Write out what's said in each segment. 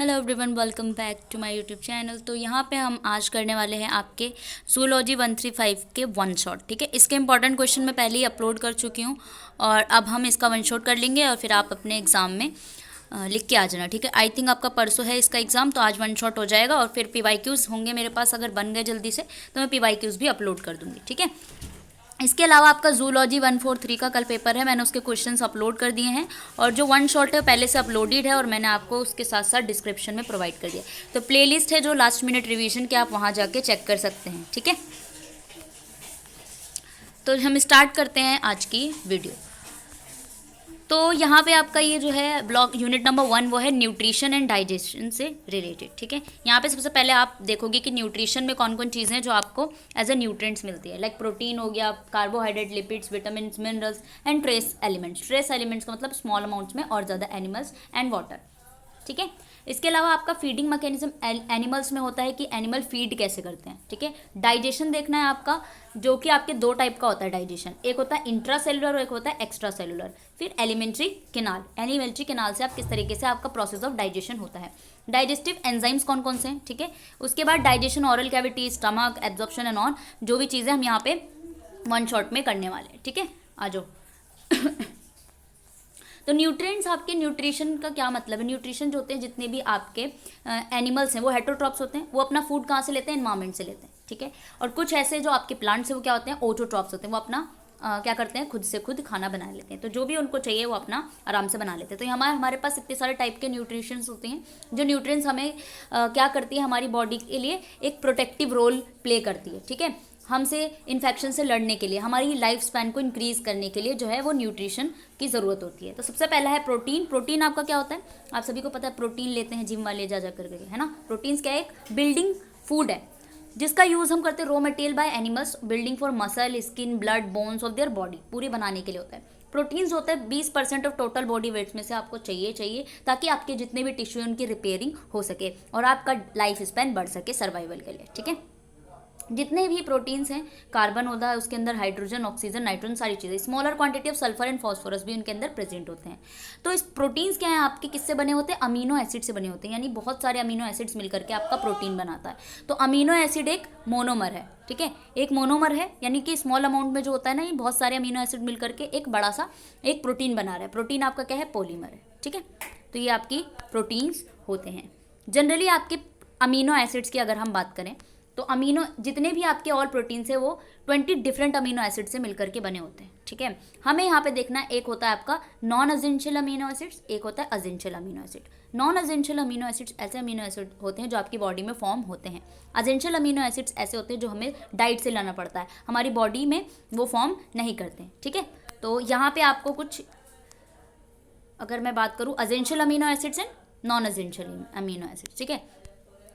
Hello everyone, welcome back to my YouTube channel. तो यहाँ पे हम आज करने वाले हैं आपके जूलॉजी 135 के वन शॉट। ठीक है, इसके इंपॉर्टेंट क्वेश्चन मैं पहले ही अपलोड कर चुकी हूँ और अब हम इसका वन शॉट कर लेंगे और फिर आप अपने एग्ज़ाम में लिख के आ जाना। ठीक है, आई थिंक आपका परसों है इसका एग्ज़ाम, तो आज वन शॉट हो जाएगा और फिर PYQs होंगे मेरे पास। अगर बन गए जल्दी से तो मैं PYQs भी अपलोड कर दूँगी। ठीक है, इसके अलावा आपका जूलॉजी 143 का कल पेपर है, मैंने उसके क्वेश्चंस अपलोड कर दिए हैं और जो वन शॉट है पहले से अपलोडेड है और मैंने आपको उसके साथ साथ डिस्क्रिप्शन में प्रोवाइड कर दिया। तो प्लेलिस्ट है जो लास्ट मिनट रिवीजन के, आप वहाँ जाके चेक कर सकते हैं। ठीक है, तो हम स्टार्ट करते हैं आज की वीडियो। तो यहाँ पे आपका ये जो है ब्लॉक यूनिट नंबर 1 वो है न्यूट्रिशन एंड डाइजेशन से रिलेटेड। ठीक है, यहाँ पे सबसे पहले आप देखोगे कि न्यूट्रिशन में कौन कौन चीज़ें हैं जो आपको एज ए न्यूट्रिएंट्स मिलती है। लाइक प्रोटीन हो गया, carbohydrate, lipids, vitamin, minerals and trace elements. Trace elements का मतलब स्मॉल अमाउंट्स में और ज़्यादा एनिमल्स एंड वाटर। ठीक है, इसके अलावा आपका फीडिंग मैकेनिज्म एनिमल्स में होता है कि एनिमल फीड कैसे करते हैं। ठीक है, डाइजेशन देखना है आपका, जो कि आपके दो टाइप का होता है डाइजेशन, एक होता है इंट्रा सेलुलर और एक होता है एक्स्ट्रा सेलुलर। फिर एलिमेंट्री केनाल, एलिमेंट्री केनाल से आप किस तरीके से आपका प्रोसेस ऑफ डाइजेशन होता है। डाइजेस्टिव एंजाइम्स कौन कौन से हैं। ठीक है, उसके बाद digestion, oral cavity, stomach, absorption and on, जो भी चीज़ें हम यहाँ पे वन शॉट में करने वाले हैं। ठीक है, आ जाओ। तो न्यूट्रिएंट्स, आपके न्यूट्रिशन का क्या मतलब है। न्यूट्रिशन जो होते हैं, जितने भी आपके एनिमल्स हैं वो हेटरोट्रॉप्स होते हैं, वो अपना फूड कहाँ से लेते हैं, एनवायरमेंट से लेते हैं। ठीक है, और कुछ ऐसे जो आपके प्लांट्स हैं वो क्या होते हैं, ऑटोट्रॉप्स होते हैं, वो अपना क्या करते हैं, खुद से खुद खाना बना लेते हैं। तो जो भी उनको चाहिए वो अपना आराम से बना लेते हैं। तो हमारे पास इतने सारे टाइप के न्यूट्रिशंस होते हैं जो न्यूट्रिएंट्स हमें क्या करती है, हमारी बॉडी के लिए एक प्रोटेक्टिव रोल प्ले करती है। ठीक है, हमसे इन्फेक्शन से लड़ने के लिए, हमारी लाइफ स्पैन को इंक्रीज करने के लिए जो है वो न्यूट्रिशन की ज़रूरत होती है। तो सबसे पहला है प्रोटीन। प्रोटीन आपका क्या होता है, आप सभी को पता है, प्रोटीन लेते हैं जिम वाले जा करके, है ना। प्रोटीन्स क्या है, एक बिल्डिंग फूड है जिसका यूज़ हम करते हैं raw material by animals, building for muscle, skin, blood, bones of their body, पूरी बनाने के लिए होता है। प्रोटीन्स होते हैं 20% ऑफ टोटल बॉडी वेट्स में से आपको चाहिए ताकि आपके जितने भी टिश्यू हैं उनकी रिपेयरिंग हो सके और आपका लाइफ स्पैन बढ़ सके सर्वाइवल के लिए। ठीक है, जितने भी प्रोटीन्स हैं, कार्बन होता है उसके अंदर, हाइड्रोजन, ऑक्सीजन, नाइट्रोजन, सारी चीज़ें, smaller quantity of sulphur and phosphorus भी उनके अंदर प्रेजेंट होते हैं। तो इस प्रोटीन्स क्या है आपके, किससे बने होते हैं, अमीनो एसिड से बने होते हैं, यानी बहुत सारे अमीनो एसिड्स मिलकर के आपका प्रोटीन बनाता है। तो अमीनो एसिड एक मोनोमर है। ठीक है, एक मोनोमर है, यानी कि स्मॉल अमाउंट में जो होता है ना, ये बहुत सारे अमीनो एसिड मिलकर के एक बड़ा सा एक प्रोटीन बना रहा है। प्रोटीन आपका क्या है, पॉलीमर है। ठीक है, तो ये आपकी प्रोटीन्स होते हैं। जनरली आपके अमीनो एसिड्स की अगर हम बात करें तो अमीनो, जितने भी आपके ऑल प्रोटीन्स है वो 20 डिफरेंट अमीनो एसिड से मिलकर के बने होते हैं। ठीक है, हमें यहाँ पे देखना है, एक होता है आपका नॉन अजेंशियल अमीनो एसिड्स, एक होता है essential amino acid. Non essential amino acids ऐसे अमीनो एसिड होते हैं जो आपकी बॉडी में फॉर्म होते हैं। अजेंशियल अमीनो एसिड्स ऐसे होते हैं जो हमें डाइट से लाना पड़ता है, हमारी बॉडी में वो फॉर्म नहीं करते हैं। ठीक है, तो यहाँ पे आपको कुछ, अगर मैं बात करूँ essential amino acids and non essential amino acids. ठीक है,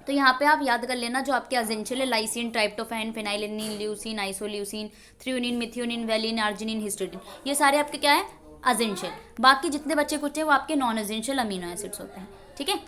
तो यहाँ पे आप याद कर लेना, जो आपके अजेंशियल है, lysine, tryptophan, phenylalanine, leucine, isoleucine, threonine, methionine, valine, arginine, histidine, ये सारे आपके क्या है, अजेंशियल। बाकी जितने बच्चे कुछ हैं वो आपके नॉन अजेंशियल अमीनो एसिड्स होते हैं। ठीक है,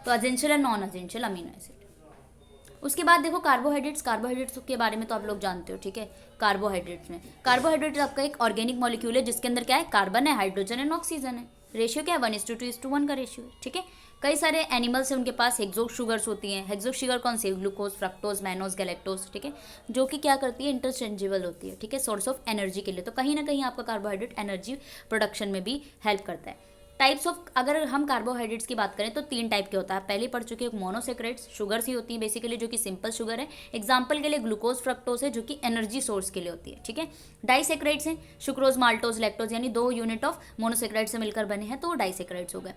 तो अजेंशियल and non essential amino acid. उसके बाद देखो कार्बोहाइड्रेट्स। कार्बोहाइड्रेट्स के बारे में तो आप लोग जानते हो। ठीक है, कार्बोहाइड्रेट्स आपका एक ऑर्गेनिक मॉलिक्यूल है जिसके अंदर क्या है, कार्बन है, हाइड्रोजन एंड ऑक्सीजन है। रेशियो क्या है, 1:2:1 का रेशियो है। ठीक है, कई सारे एनिमल्स हैं उनके पास हेक्सो शुगर्स होती हैं। हेक्सो शुगर कौन सी, ग्लूकोज, फ्रक्टोज, मैनोज, गैलेक्टोज। ठीक है, जो कि क्या करती है, इंटरचेंजेबल होती है। ठीक है, सोर्स ऑफ एनर्जी के लिए। तो कहीं ना कहीं आपका कार्बोहाइड्रेट एनर्जी प्रोडक्शन में भी हेल्प करता है। टाइप्स ऑफ, अगर हम कार्बोहाइड्रेट्स की बात करें तो 3 टाइप के होता है, पहले पढ़ चुके हैं। मोनोसेक्राइड्स, शुगर्स ही होती हैं बेसिकली, जो कि सिंपल शुगर है। एग्जाम्पल के लिए ग्लूकोज, फ्रक्टोज है जो कि एनर्जी सोर्स के लिए होती है। ठीक है, डाइसेक्राइड्स हैं, शुक्रोज, माल्टोज, लैक्टोज, यानी 2 यूनिट ऑफ मोनोसेक्राइड से मिलकर बने हैं, तो वो डाइसेक्राइड्स हो गए।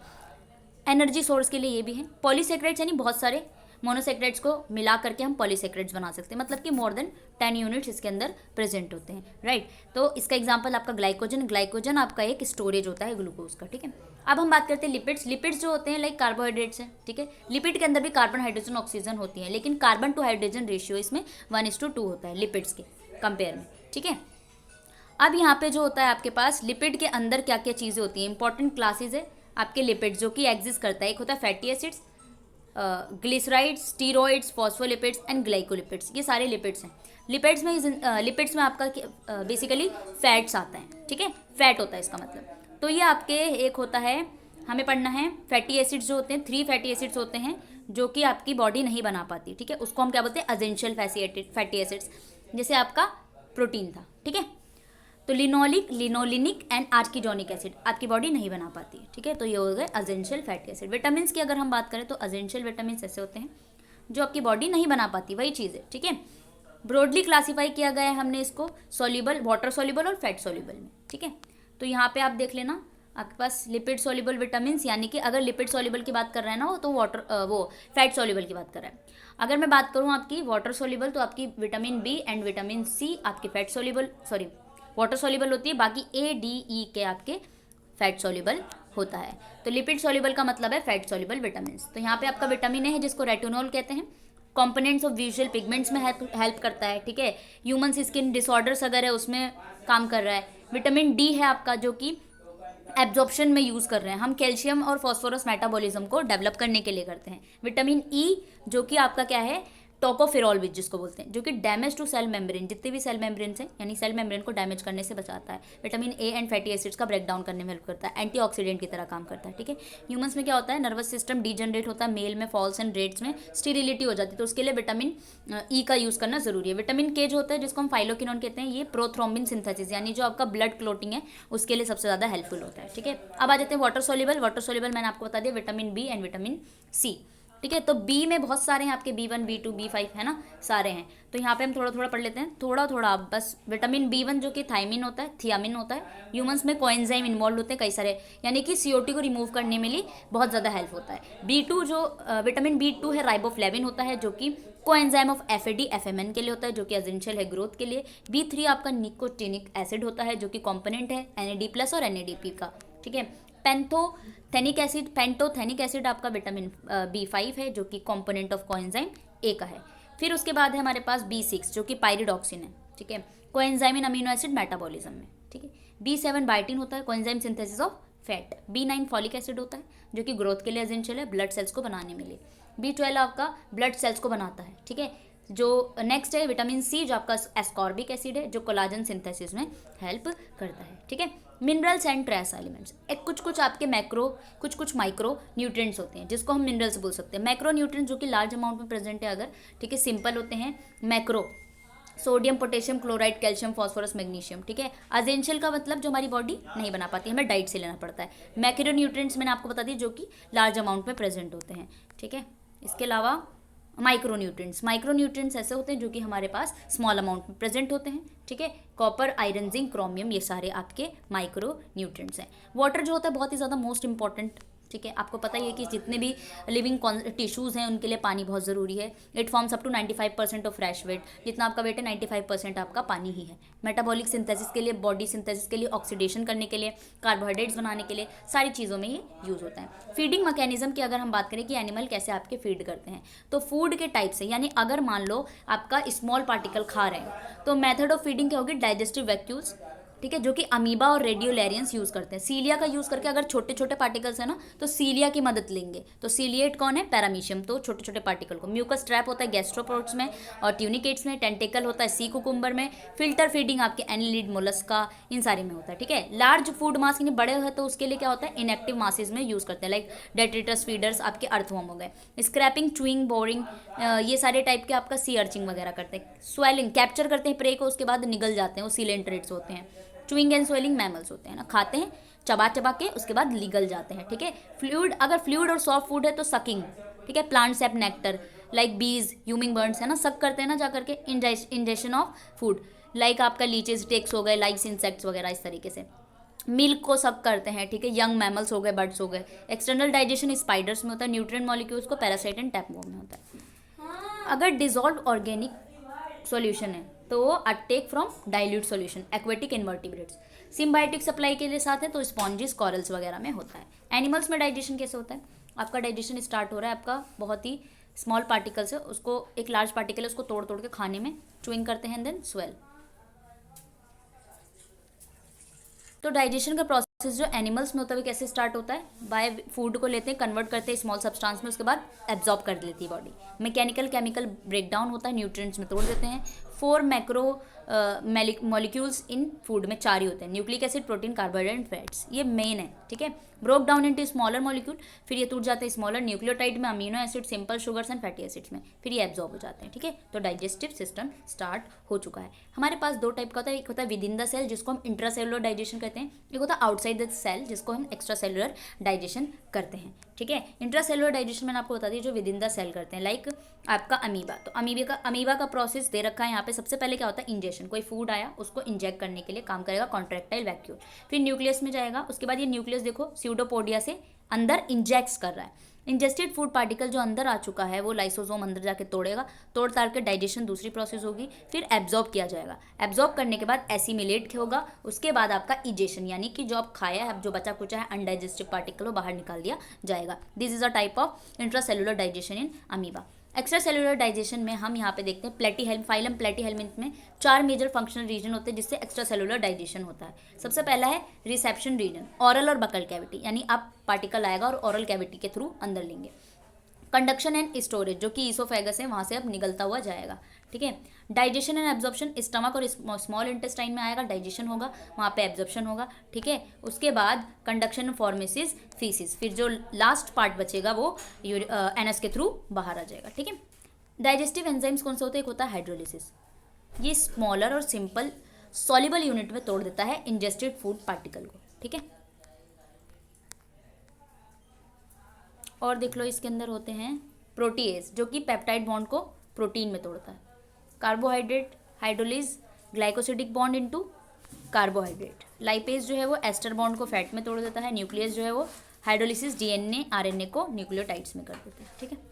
एनर्जी सोर्स के लिए ये भी है। पॉलीसेक्राइड्स यानी बहुत सारे मोनोसेक्राइड्स को मिला करके हम पॉलीसेक्राइड्स बना सकते हैं, मतलब कि मोर देन 10 यूनिट्स इसके अंदर प्रेजेंट होते हैं। राइट, तो इसका एग्जांपल आपका ग्लाइकोजन आपका एक स्टोरेज होता है ग्लूकोज का। ठीक है, अब हम बात करते हैं लिपिड्स जो होते हैं लाइक कार्बोहाइड्रेट्स हैं। ठीक है, लिपिड के अंदर भी कार्बन, हाइड्रोजन, ऑक्सीजन होती है, लेकिन कार्बन टू हाइड्रोजन रेशियो इसमें 1:2 होता है लिपिड्स के कंपेयर में। ठीक है, अब यहाँ पे जो होता है आपके पास लिपिड के अंदर क्या क्या चीज़ें होती हैं, इंपॉर्टेंट क्लासेज है आपके लिपिड्स जो कि एग्जिस्ट करता है। एक होता है fatty acids, glycerides, steroids, phospholipids and glycolipids, ये सारे लिपिड्स हैं। लिपिड्स में आपका बेसिकली फैट्स आता है। ठीक है, फैट होता है इसका मतलब। तो ये आपके एक होता है हमें पढ़ना है फैटी एसिड्स जो होते हैं, 3 फैटी एसिड्स होते हैं जो कि आपकी बॉडी नहीं बना पाती, ठीक है, उसको हम क्या बोलते हैं, एसेंशियल फैटी एसिड्स, जैसे आपका प्रोटीन था, ठीक है। तो linoleic, linolenic and arachidonic acid आपकी बॉडी नहीं बना पाती, ठीक है, तो ये हो गए एसेंशियल फैटी एसिड। विटामिन की अगर हम बात करें तो एसेंशियल विटामिन ऐसे होते हैं जो आपकी बॉडी नहीं बना पाती, वही चीज़ है, ठीक है। ब्रॉडली क्लासीफाई किया गया है हमने इसको सॉल्युबल, वाटर सॉल्युबल और फैट सॉल्युबल में, ठीक है। तो यहाँ पे आप देख लेना आपके पास लिपिड सॉल्युबल विटामिन, यानी कि अगर लिपिड सॉल्युबल की बात कर रहे हैं ना तो वो फैट सॉल्युबल की बात कर रहा है। अगर मैं बात करूँ आपकी वाटर सॉल्युबल तो आपकी vitamin B and vitamin C आपकी fat soluble, sorry water soluble होती है, बाकी ए डी ई के आपके फैट सॉल्युबल होता है। तो लिपिड सॉल्युबल का मतलब है फैट सॉल्युबल विटामिन। तो यहाँ पे आपका विटामिन ए है जिसको रेटिनॉल कहते हैं, कंपोनेंट्स ऑफ विजुअल पिगमेंट्स में हेल्प करता है, ठीक है। ह्यूमन स्किन डिसऑर्डर्स अगर है उसमें काम कर रहा है। विटामिन डी है आपका जो कि एब्जॉर्प्शन में यूज़ कर रहे हैं हम, कैल्शियम और फास्फोरस मेटाबॉलिज्म को डेवलप करने के लिए करते हैं। विटामिन ई जो कि आपका क्या है, टोकोफेरॉल विच जिसको बोलते हैं, जो कि डैमेज टू सेल मेम्ब्रेन, जितने भी सेल मेम्ब्रेन हैं यानी सेल मेम्ब्रेन को डैमेज करने से बचाता है। Vitamin A and fatty acids का ब्रेक डाउन करने में हेल्प करता है, एंटीऑक्सीडेंट की तरह काम करता है, ठीक है। ह्यूमंस में क्या होता है, नर्वस सिस्टम डीजनरेट होता है, मेल में फॉल्स एंड रेट्स में स्टीरिलिटी हो जाती है, तो उसके लिए विटामिन ई का यूज़ करना जरूरी है। विटामिन के जो होता है जिसको हम फाइलोकिनोन कहते हैं, ये प्रोथ्रोम्बिन सिंथेसिस यानी जो आपका ब्लड क्लोटिंग है उसके लिए सबसे ज़्यादा हेल्पफुल होता है, ठीक है। अब आ जाते हैं वाटर सॉल्युबल। वाटर सॉल्युबल मैंने आपको बता दिया vitamin B and vitamin C, ठीक है। तो बी में बहुत सारे हैं आपके, B1 B2 B5 है ना, सारे हैं। तो यहाँ पे हम थोड़ा थोड़ा पढ़ लेते हैं, थोड़ा थोड़ा बस। विटामिन B1 जो कि थायमिन होता है, थियामिन होता है। ह्यूमंस में कोएंजाइम इन्वॉल्व होते हैं कई सारे, यानी कि CO2 को रिमूव करने में लिए बहुत ज़्यादा हेल्प होता है। B2 जो विटामिन B2 है राइबोफ्लेविन होता है जो कि कोएंजाइम ऑफ FAD FMN के लिए होता है जो कि एसेंशियल है ग्रोथ के लिए। B3 आपका निकोटिनिक एसिड होता है जो कि कॉम्पोनेंट है NAD+ और NADP का, ठीक है। पेंटोथेनिक एसिड आपका विटामिन B5 है जो कि कंपोनेंट ऑफ कोएंजाइम ए का है। फिर उसके बाद है हमारे पास B6 जो कि पायरिडॉक्सिन है, ठीक है, कोएंजाइम इन अमीनो एसिड मेटाबॉलिज्म में, ठीक है। B7 बायोटिन होता है, coenzyme synthesis of fat. B9 folic acid होता है जो कि ग्रोथ के लिए एसेंशियल है, ब्लड सेल्स को बनाने में लिए। B12 आपका ब्लड सेल्स को बनाता है, ठीक है। जो नेक्स्ट है विटामिन सी जो आपका एस्कॉर्बिक एसिड है जो कोलाजन सिंथेसिस में हेल्प करता है, ठीक है। मिनरल्स एंड ट्रेस एलिमेंट्स, एक कुछ आपके मैक्रो कुछ माइक्रो न्यूट्रिएंट्स होते हैं जिसको हम मिनरल्स बोल सकते हैं। मैक्रो न्यूट्रिएंट्स जो कि लार्ज अमाउंट में प्रेजेंट है अगर, ठीक है, सिंपल होते हैं। Macro sodium, potassium, chloride, calcium, phosphorus, magnesium, ठीक है। एसेंशियल का मतलब जो हमारी बॉडी नहीं बना पाती, हमें डाइट से लेना पड़ता है। मैक्रो न्यूट्रिएंट्स मैंने आपको बता दी जो कि लार्ज अमाउंट में प्रेजेंट होते हैं, ठीक है। इसके अलावा माइक्रो न्यूट्रिएंट्स ऐसे होते हैं जो कि हमारे पास स्मॉल अमाउंट में प्रेजेंट होते हैं, ठीक है। कॉपर, आयरन, जिंक, क्रोमियम, ये सारे आपके माइक्रो न्यूट्रिएंट्स हैं। वाटर जो होता है बहुत ही ज़्यादा मोस्ट इंपॉर्टेंट, ठीक है। आपको पता ही है कि जितने भी लिविंग टिश्यूज़ हैं उनके लिए पानी बहुत ज़रूरी है। It forms up to 95% of fresh weight, जितना आपका वेट है 95% आपका पानी ही है। मेटाबॉलिक सिंथेसिस के लिए, बॉडी सिंथेसिस के लिए, ऑक्सीडेशन करने के लिए, कार्बोहाइड्रेट्स बनाने के लिए, सारी चीज़ों में ये यूज़ होता है। फीडिंग मैकेनिज्म की अगर हम बात करें कि एनिमल कैसे आपके फीड करते हैं, तो फूड के टाइप से, यानी अगर मान लो आपका स्मॉल पार्टिकल खा रहे हैं तो मेथड ऑफ फीडिंग क्या होगी, डाइजेस्टिव वैक्यूल्स, ठीक है, जो कि अमीबा और रेडियोलैरियंस यूज़ करते हैं। सीलिया का यूज़ करके अगर छोटे छोटे पार्टिकल्स है ना तो सीलिया की मदद लेंगे। तो सीलिएट कौन है, पैरामीशियम, तो छोटे छोटे पार्टिकल को। म्यूकस ट्रैप होता है गैस्ट्रोपोड्स में और ट्यूनिकेट्स में। टेंटेकल होता है सी कुकुम्बर में। फिल्टर फीडिंग आपके एनिलिड, मोलस्का, इन सारे में होता है, ठीक है। लार्ज फूड मास यानी बड़े हैं तो उसके लिए क्या होता है, इनएक्टिव मासेज में यूज़ करते हैं, लाइक डेट्रिटस फीडर्स आपके अर्थवॉर्म हो गए। स्क्रैपिंग, चुइंग, बोरिंग, ये सारे टाइप के आपका सी अर्चिंग वगैरह करते हैं। स्वेलिंग, कैप्चर करते हैं प्रे को, उसके बाद निगल जाते हैं, वो सीलेंट्रेट्स होते हैं। चुइंग एंड स्वेलिंग मैमल्स होते हैं ना, खाते हैं चबा चबा के, उसके बाद निगल जाते हैं, ठीक है। फ्लूइड, अगर फ्लूइड और सॉफ्ट फूड है तो सकिंग, ठीक है। प्लांट सेप नेक्टर, लाइक बीज, ह्यूमिंग बर्ड्स है ना, सक करते हैं ना जा करके। इंजेशन ऑफ फूड, लाइक आपका लीचेस, टेक्स हो गए, लाइक्स इंसेक्ट्स वगैरह, इस तरीके से। मिल्क को सक करते हैं, ठीक है। यंग मैमल्स हो गए, बर्ड्स हो गए। एक्सटर्नल डाइजेशन स्पाइडर्स में होता है। न्यूट्रिएंट मॉलिक्यूल्स को पैरासाइट एंड टैपवॉर्म में होता है। अगर डिजॉल्व ऑर्गेनिक सॉल्यूशन है तो वो attack from dilute solution, aquatic invertebrates. Symbiotic supply के लिए साथ है तो स्पॉन्जिस, कॉरल्स वगैरह में होता है। एनिमल्स में डाइजेशन कैसे होता है, आपका डाइजेशन स्टार्ट हो रहा है आपका बहुत ही स्मॉल पार्टिकल से, उसको एक लार्ज पार्टिकल है उसको तोड़ तोड़ के खाने में चुइंग करते हैं, देन स्वेल। तो डाइजेशन का प्रोसेस जो एनिमल्स में होता है वो कैसे स्टार्ट होता है, बाय फूड को लेते हैं, कन्वर्ट करते हैं स्मॉल सब्सटेंस में, उसके बाद एब्जॉर्ब कर लेती है बॉडी। मैकेनिकल केमिकल ब्रेकडाउन होता है, न्यूट्रिएंट्स में तोड़ देते हैं। 4 मैक्रो मॉलिक्यूल्स इन फूड में 4 ही होते हैं, nucleic acid, protein, carbohydrate and fats, ये मेन है, ठीक है। Broke down into smaller molecule, फिर ये टूट जाते हैं स्मॉलर न्यूक्लियोटाइड में, amino acid, simple sugars and fatty acids में, फिर ये एब्जॉर्ब हो जाते हैं, ठीक है। तो डाइजेस्टिव सिस्टम स्टार्ट हो चुका है। हमारे पास 2 टाइप का होता है, एक होता है विद इन द सेल जिसको हम इंट्रासेलुलर डाइजेशन कहते हैं, एक होता है आउटसाइड द सेल जिसको हम एक्स्ट्रा सेलुलर डाइजेशन करते हैं, ठीक है। इंट्रासेलुलर डाइजेशन मैंने आपको बता दी जो विद इन द सेल करते हैं, लाइक आपका अमीबा। तो अमीबा का प्रोसेस दे रखा है यहाँ पे। सबसे पहले क्या होता है, इंजेक्शन, कोई फूड आया उसको इंजेक्ट करने के लिए काम करेगा कॉन्ट्रैक्टाइल वैक्यूल, फिर न्यूक्लियस में जाएगा, उसके बाद ये न्यूक्लियस देखो स्यूडोपोडिया से अंदर इंजेक्ट कर रहा है। इंजेस्टेड फूड पार्टिकल जो अंदर आ चुका है वो लाइसोसोम अंदर जाके तोड़ेगा, तोड़ ताड़ के डाइजेशन दूसरी प्रोसेस होगी, फिर एब्जॉर्ब किया जाएगा। एब्जॉर्ब करने के बाद एसिमिलेट होगा, उसके बाद आपका इजेशन यानी कि जो आप खाया है, जो बचा कुचा है अनडाइजेस्टिव पार्टिकल वो बाहर निकाल दिया जाएगा। This is a type of intracellular digestion in amoeba. Extra cellular digestion में हम यहाँ पे देखते हैं प्लेटीहेल्म, फाइलम प्लेटीहेल्मिंथ में 4 मेजर फंक्शनल रीजन होते हैं जिससे एक्स्ट्रा सेलुलर डाइजेशन होता है। सबसे पहला है रिसेप्शन रीजन, ऑरल और बकल कैविटी, यानी आप पार्टिकल आएगा और ऑरल कैविटी के थ्रू अंदर लेंगे। कंडक्शन एंड स्टोरेज, जो कि ईसोफेगस है वहाँ से अब निकलता हुआ जाएगा, ठीक है। डाइजेशन एंड एब्जॉर्प्शन, स्टमक और स्मॉल इंटेस्टाइन में आएगा, डाइजेशन होगा, वहाँ पे एब्जॉर्प्शन होगा, ठीक है। उसके बाद कंडक्शन फॉर्मेसिस फीसिस, फिर जो लास्ट पार्ट बचेगा वो एनस के थ्रू बाहर आ जाएगा, ठीक है। डाइजेस्टिव एंजाइम्स कौन से होते हैं, एक होता है हाइड्रोलिसिस, ये स्मॉलर और सिंपल सॉल्युबल यूनिट में तोड़ देता है इंजेस्टेड फूड पार्टिकल को, ठीक है। और देख लो इसके अंदर होते हैं प्रोटीएज जो कि पेप्टाइड बॉन्ड को प्रोटीन में तोड़ता है। Carbohydrate hydrolyse glycosidic bond into carbohydrate. Lipase जो है वो एस्टर बॉन्ड को फैट में तोड़ देता है। न्यूक्लियस जो है वो हाइड्रोलिसिस डीएनए आरएनए को न्यूक्लियोटाइड्स में कर देते हैं, ठीक है।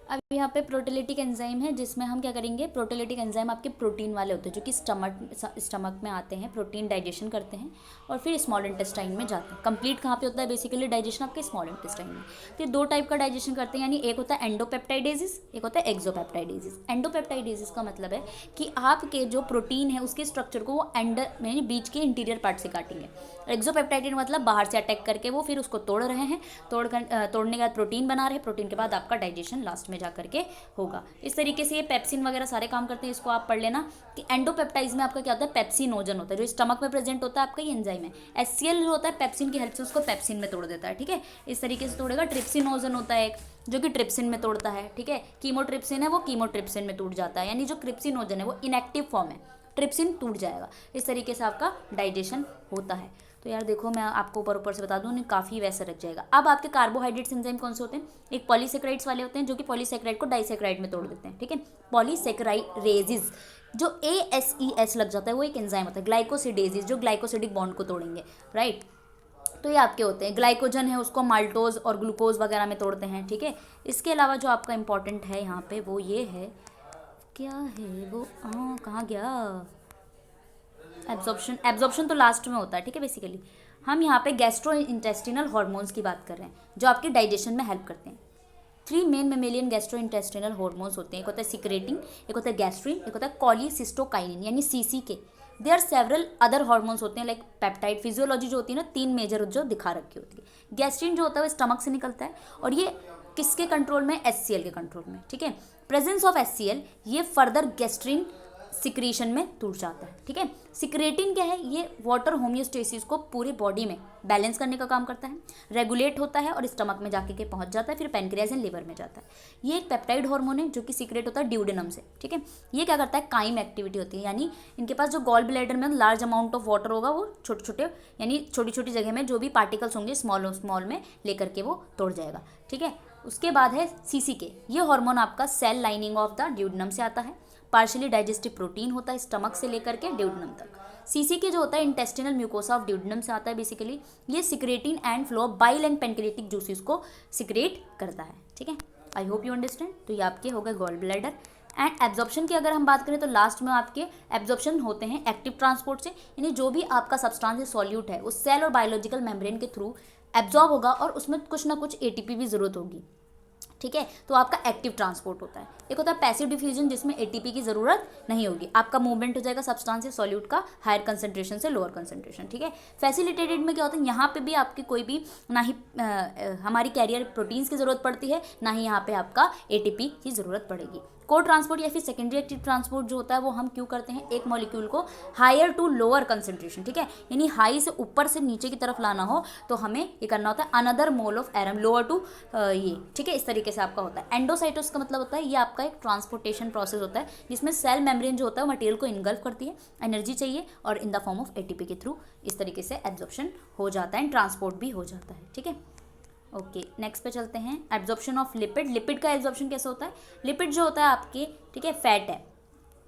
अब यहाँ पे प्रोटीलिटिक एंजाइम है जिसमें हम क्या करेंगे, प्रोटीलिटिक एंजाइम आपके प्रोटीन वाले होते हैं जो कि स्टमक में आते हैं, प्रोटीन डाइजेशन करते हैं और फिर स्मॉल इंटेस्टाइन में जाते हैं। कंप्लीट कहाँ पे होता है बेसिकली डाइजेशन आपके स्मॉल इंटेस्टाइन में। तो ये 2 टाइप का डाइजेशन करते हैं, यानी एक होता है एंडोपेप्टाइडेसिस, एक होता है एक्सोपेप्टाइडेसिस। एंडोपेप्टाइडेसिस का मतलब है कि आपके जो प्रोटीन है उसके स्ट्रक्चर को वो यानी बीच के इंटीरियर पार्ट से काटेंगे। एक्सोपेप्टाइड मतलब बाहर से अटैक करके वो फिर उसको तोड़ रहे हैं, तोड़ने के बाद प्रोटीन बना रहे हैं, प्रोटीन के बाद आपका डाइजेशन लास्ट में जा करके होगा। इस तरीके से ये पेप्सिन वगैरह सारे काम करते हैं। इसको आप पढ़ लेना कि एंडोपेप्टाइड्स में आपका क्या होता है, पेप्सिनोजन होता है जो स्टमक में प्रेजेंट होता है, आपका ये एंजाइम है। एचसीएल जो होता है पेप्सिन की हेल्प से उसको पेप्सिन में तोड़ देता है, ठीक है। इस तरीके से तोड़ेगा। ट्रिप्सिनोजन होता है एक जो कि ट्रिप्सिन में तोड़ता है, ठीक है। कीमोट्रिप्सिन है वो कीमोट्रिप्सिन में टूट जाता है, यानी जो क्रिप्सिनोजन है वो इनएक्टिव फॉर्म है, ट्रिप्सिन टूट जाएगा। इस तरीके से आपका डाइजेशन होता है। तो यार देखो मैं आपको ऊपर से बता दूं नहीं काफ़ी वैसा रख जाएगा। अब आपके कार्बोहाइड्रेट्स एंजाइम कौन से होते हैं, एक पॉलीसेक्राइड्स वाले होते हैं जो कि पॉलीसेक्राइड को डाइसेक्राइड में तोड़ देते हैं, ठीक है। पॉलीसेक्राइडेजेस जो ASES लग जाता है वो एक एंजाइम होता है। ग्लाइकोसिडेजेस जो ग्लाइकोसिडिक बॉन्ड को तोड़ेंगे, राइट। तो ये आपके होते हैं। ग्लाइकोजन है उसको माल्टोज और ग्लूकोज वगैरह में तोड़ते हैं, ठीक है। इसके अलावा जो आपका इंपॉर्टेंट है यहाँ पे वो ये है, क्या है वो, कहाँ गया, एब्जॉर्प्शन तो लास्ट में होता है, ठीक है। बेसिकली हम यहाँ पे गैस्ट्रो इंटेस्टिनल हार्मोन्स की बात कर रहे हैं जो आपके डाइजेशन में हेल्प करते हैं। 3 main mammalian gastro intestinal hormones होते हैं, एक होता है सिक्रेटिन, एक होता है गैस्ट्रिन, एक होता है कॉलीसिस्टोकाइनिन यानी CCK। They are several other hormones होते हैं लाइक पेप्टाइड। फिजियोलॉजी जो होती है ना 3 मेजर जो दिखा रखी होती है। गैस्ट्रिन जो होता है वो स्टमक से निकलता है और ये किसके कंट्रोल में, HCl के कंट्रोल में, ठीक है। प्रेजेंस ऑफ HCl ये फर्दर गैस्ट्रिन सिक्रीशन में टूट जाता है, ठीक है। सिक्रेटिन क्या है, ये वाटर होम्योस्टेसिस को पूरे बॉडी में बैलेंस करने का काम करता है, रेगुलेट होता है और स्टमक में जाके के पहुंच जाता है, फिर पैनक्रियाज एंड लिवर में जाता है। ये एक पेप्टाइड हार्मोन है जो कि सीक्रेट होता है ड्यूडेनम से, ठीक है। ये क्या करता है, काइम एक्टिविटी होती है, यानी इनके पास जो गॉल ब्लैडर में लार्ज अमाउंट ऑफ वाटर होगा वो छोटे छोटे यानी छोटी छोटी जगह में जो भी पार्टिकल्स होंगे स्मॉल में लेकर के वो तोड़ जाएगा, ठीक है। उसके बाद है CCK। ये हार्मोन आपका cell lining of the duodenum से आता है। पार्शियली डाइजेस्टिव प्रोटीन होता है स्टमक से लेकर के ड्यूडेनम तक। CCK जो होता है इंटेस्टिनल म्यूकोसा ऑफ ड्यूडेनम से आता है बेसिकली। ये secretin and flow of bile and pancreatic juices को सिक्रेट करता है, ठीक है। I hope you understand. तो ये आपके हो गए गॉल ब्लैडर। एंड एब्जॉर्प्शन की अगर हम बात करें तो लास्ट में आपके एब्जॉर्प्शन होते हैं एक्टिव ट्रांसपोर्ट से, यानी जो भी आपका सब्सटेंस है सॉल्यूट है उस सेल और बायोलॉजिकल मेम्ब्रेन के थ्रू एब्जॉर्ब होगा और उसमें कुछ ना कुछ ATP भी जरूरत होगी, ठीक है। तो आपका एक्टिव ट्रांसपोर्ट होता है। एक होता है पैसिव डिफ्यूजन जिसमें ATP की जरूरत नहीं होगी, आपका मूवमेंट हो जाएगा सब्सटेंस सॉल्यूट का हायर कंसंट्रेशन से लोअर कंसंट्रेशन, ठीक है। फैसिलिटेटेड में क्या होता है, यहाँ पे भी आपकी कोई भी ना ही हमारी कैरियर प्रोटीन्स की जरूरत पड़ती है, ना ही यहाँ पे आपका ATP की जरूरत पड़ेगी। को ट्रांसपोर्ट या फिर सेकेंडरी एक्टिव ट्रांसपोर्ट जो होता है वो हम क्यों करते हैं, एक मॉलिक्यूल को हायर टू लोअर कंसेंट्रेशन, ठीक है, यानी हाई से ऊपर से नीचे की तरफ लाना हो तो हमें ये करना होता है अनदर मोल ऑफ एरम लोअर टू ये, ठीक है, इस तरीके से आपका होता है। एंडोसाइटोसिस का मतलब होता है ये आपका एक ट्रांसपोर्टेशन प्रोसेस होता है जिसमें सेल मेम्ब्रेन जो होता है मटेरियल को इनगल्फ करती है, एनर्जी चाहिए और in the form of ATP के थ्रू इस तरीके से एब्जॉर्प्शन हो जाता है एंड ट्रांसपोर्ट भी हो जाता है, ठीक है। ओके, नेक्स्ट पे चलते हैं, एब्जॉर्प्शन ऑफ लिपिड। लिपिड का एब्जॉर्प्शन कैसे होता है, लिपिड जो होता है आपके, ठीक है, फैट है,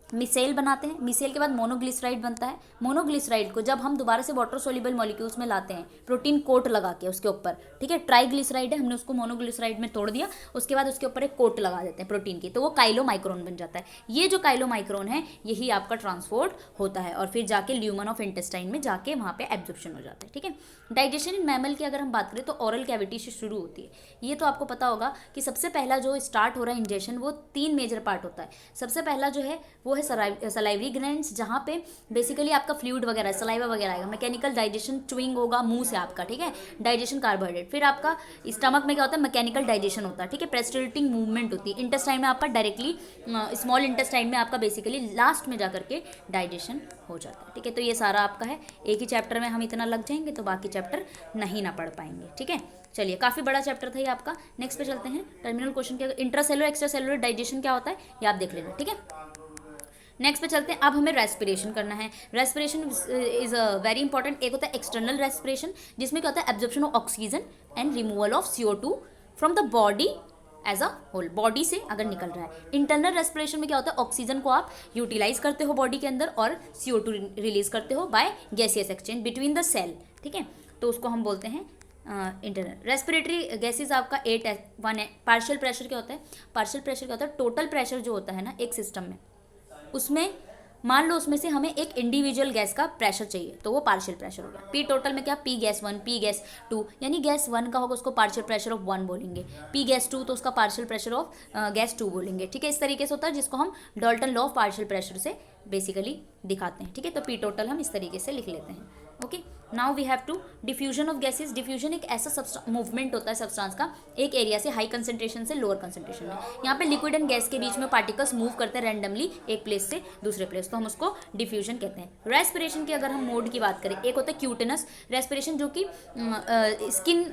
मिसेल बनाते हैं, मिसेल के बाद मोनोग्लिसराइड बनता है, मोनोग्लिसराइड को जब हम दोबारा से वाटर सोल्यूबल मॉलिक्यूल्स में लाते हैं प्रोटीन कोट लगा के उसके ऊपर, ठीक है, ट्राइग्लिसराइड है, हमने उसको मोनोग्लिसराइड में तोड़ दिया, उसके बाद उसके ऊपर एक कोट लगा देते हैं प्रोटीन की, तो वो काइलोमाइक्रोन बन जाता है। ये जो काइलोमाइक्रोन है यही आपका ट्रांसपोर्ट होता है और फिर जाके ल्यूमन ऑफ इंटेस्टाइन में जाके वहाँ पे एब्जॉर्प्शन हो जाता है, ठीक है। डाइजेशन इन मैमल की अगर हम बात करें तो ओरल कैविटी से शुरू होती है। ये तो आपको पता होगा कि सबसे पहला जो स्टार्ट हो रहा है इंजेशन वो 3 मेजर पार्ट होता है। सबसे पहला जो है वो है सलाइवरी ग्लैंड्स, जहाँ पे बेसिकली आपका फ्लूइड वगैरह सलाइवा वगैरह आएगा, मैकेनिकल डाइजेशन च्यूइंग होगा मुंह से आपका, ठीक है, डाइजेशन कार्बोहाइड्रेट। फिर आपका स्टमक में क्या होता है, मैकेनिकल डाइजेशन होता है, ठीक है, पेरिस्टल्टिक मूवमेंट होती है। इंटेस्टाइन में आपका डायरेक्टली स्मॉल इंटेस्टाइन में आपका बेसिकली लास्ट में जाकर के डाइजेशन हो जाता है, ठीक है। तो ये सारा आपका है, एक ही चैप्टर में हम इतना लग जाएंगे तो बाकी चैप्टर नहीं ना पढ़ पाएंगे, ठीक है। चलिए, काफ़ी बड़ा चैप्टर था ये आपका। नेक्स्ट पे चलते हैं, टर्मिनल क्वेश्चन के इंट्रासेलुलर एक्स्ट्रासेलुलर डाइजेशन क्या होता है ये आप देख लेना, ठीक है। नेक्स्ट पे चलते हैं, अब हमें रेस्पिरेशन करना है। Respiration is very important. एक होता है एक्सटर्नल रेस्पिरेशन जिसमें क्या होता है, absorption of oxygen and removal of CO2 from the body as a whole, body से अगर निकल रहा है। इंटरनल रेस्पिरेशन में क्या होता है, ऑक्सीजन को आप यूटिलाइज करते हो बॉडी के अंदर और CO2 रिलीज करते हो by gaseous exchange between the cell, ठीक है, तो उसको हम बोलते हैं इंटरनल। रेस्पिरेटरी गैसेज आपका 8 है। पार्शियल प्रेशर क्या होता है, पार्शियल प्रेशर क्या होता है, टोटल प्रेशर जो होता है ना एक सिस्टम में, उसमें मान लो उसमें से हमें एक इंडिविजुअल गैस का प्रेशर चाहिए तो वो पार्शियल प्रेशर होगा। पी टोटल में क्या, पी गैस 1 पी गैस 2, यानी गैस 1 का होगा उसको पार्शियल प्रेशर ऑफ 1 बोलेंगे, पी गैस 2 तो उसका पार्शियल प्रेशर ऑफ गैस 2 बोलेंगे, ठीक है। इस तरीके से होता है जिसको हम Dalton law of partial pressure से बेसिकली दिखाते हैं, ठीक है। तो पी टोटल हम इस तरीके से लिख लेते हैं। Okay, now we have to diffusion of gases. Diffusion एक ऐसा मूवमेंट होता है सब्सटेंस का एक एरिया से हाई कंसेंट्रेशन से लोअर कंसेंट्रेशन में। यहाँ पे लिक्विड एंड गैस के बीच में पार्टिकल्स मूव करते हैं रैंडमली एक प्लेस से दूसरे प्लेस, तो हम उसको डिफ्यूजन कहते हैं। रेस्पिरेशन की अगर हम मोड की बात करें, एक होता है क्यूटेनस रेस्पिरेशन जो कि स्किन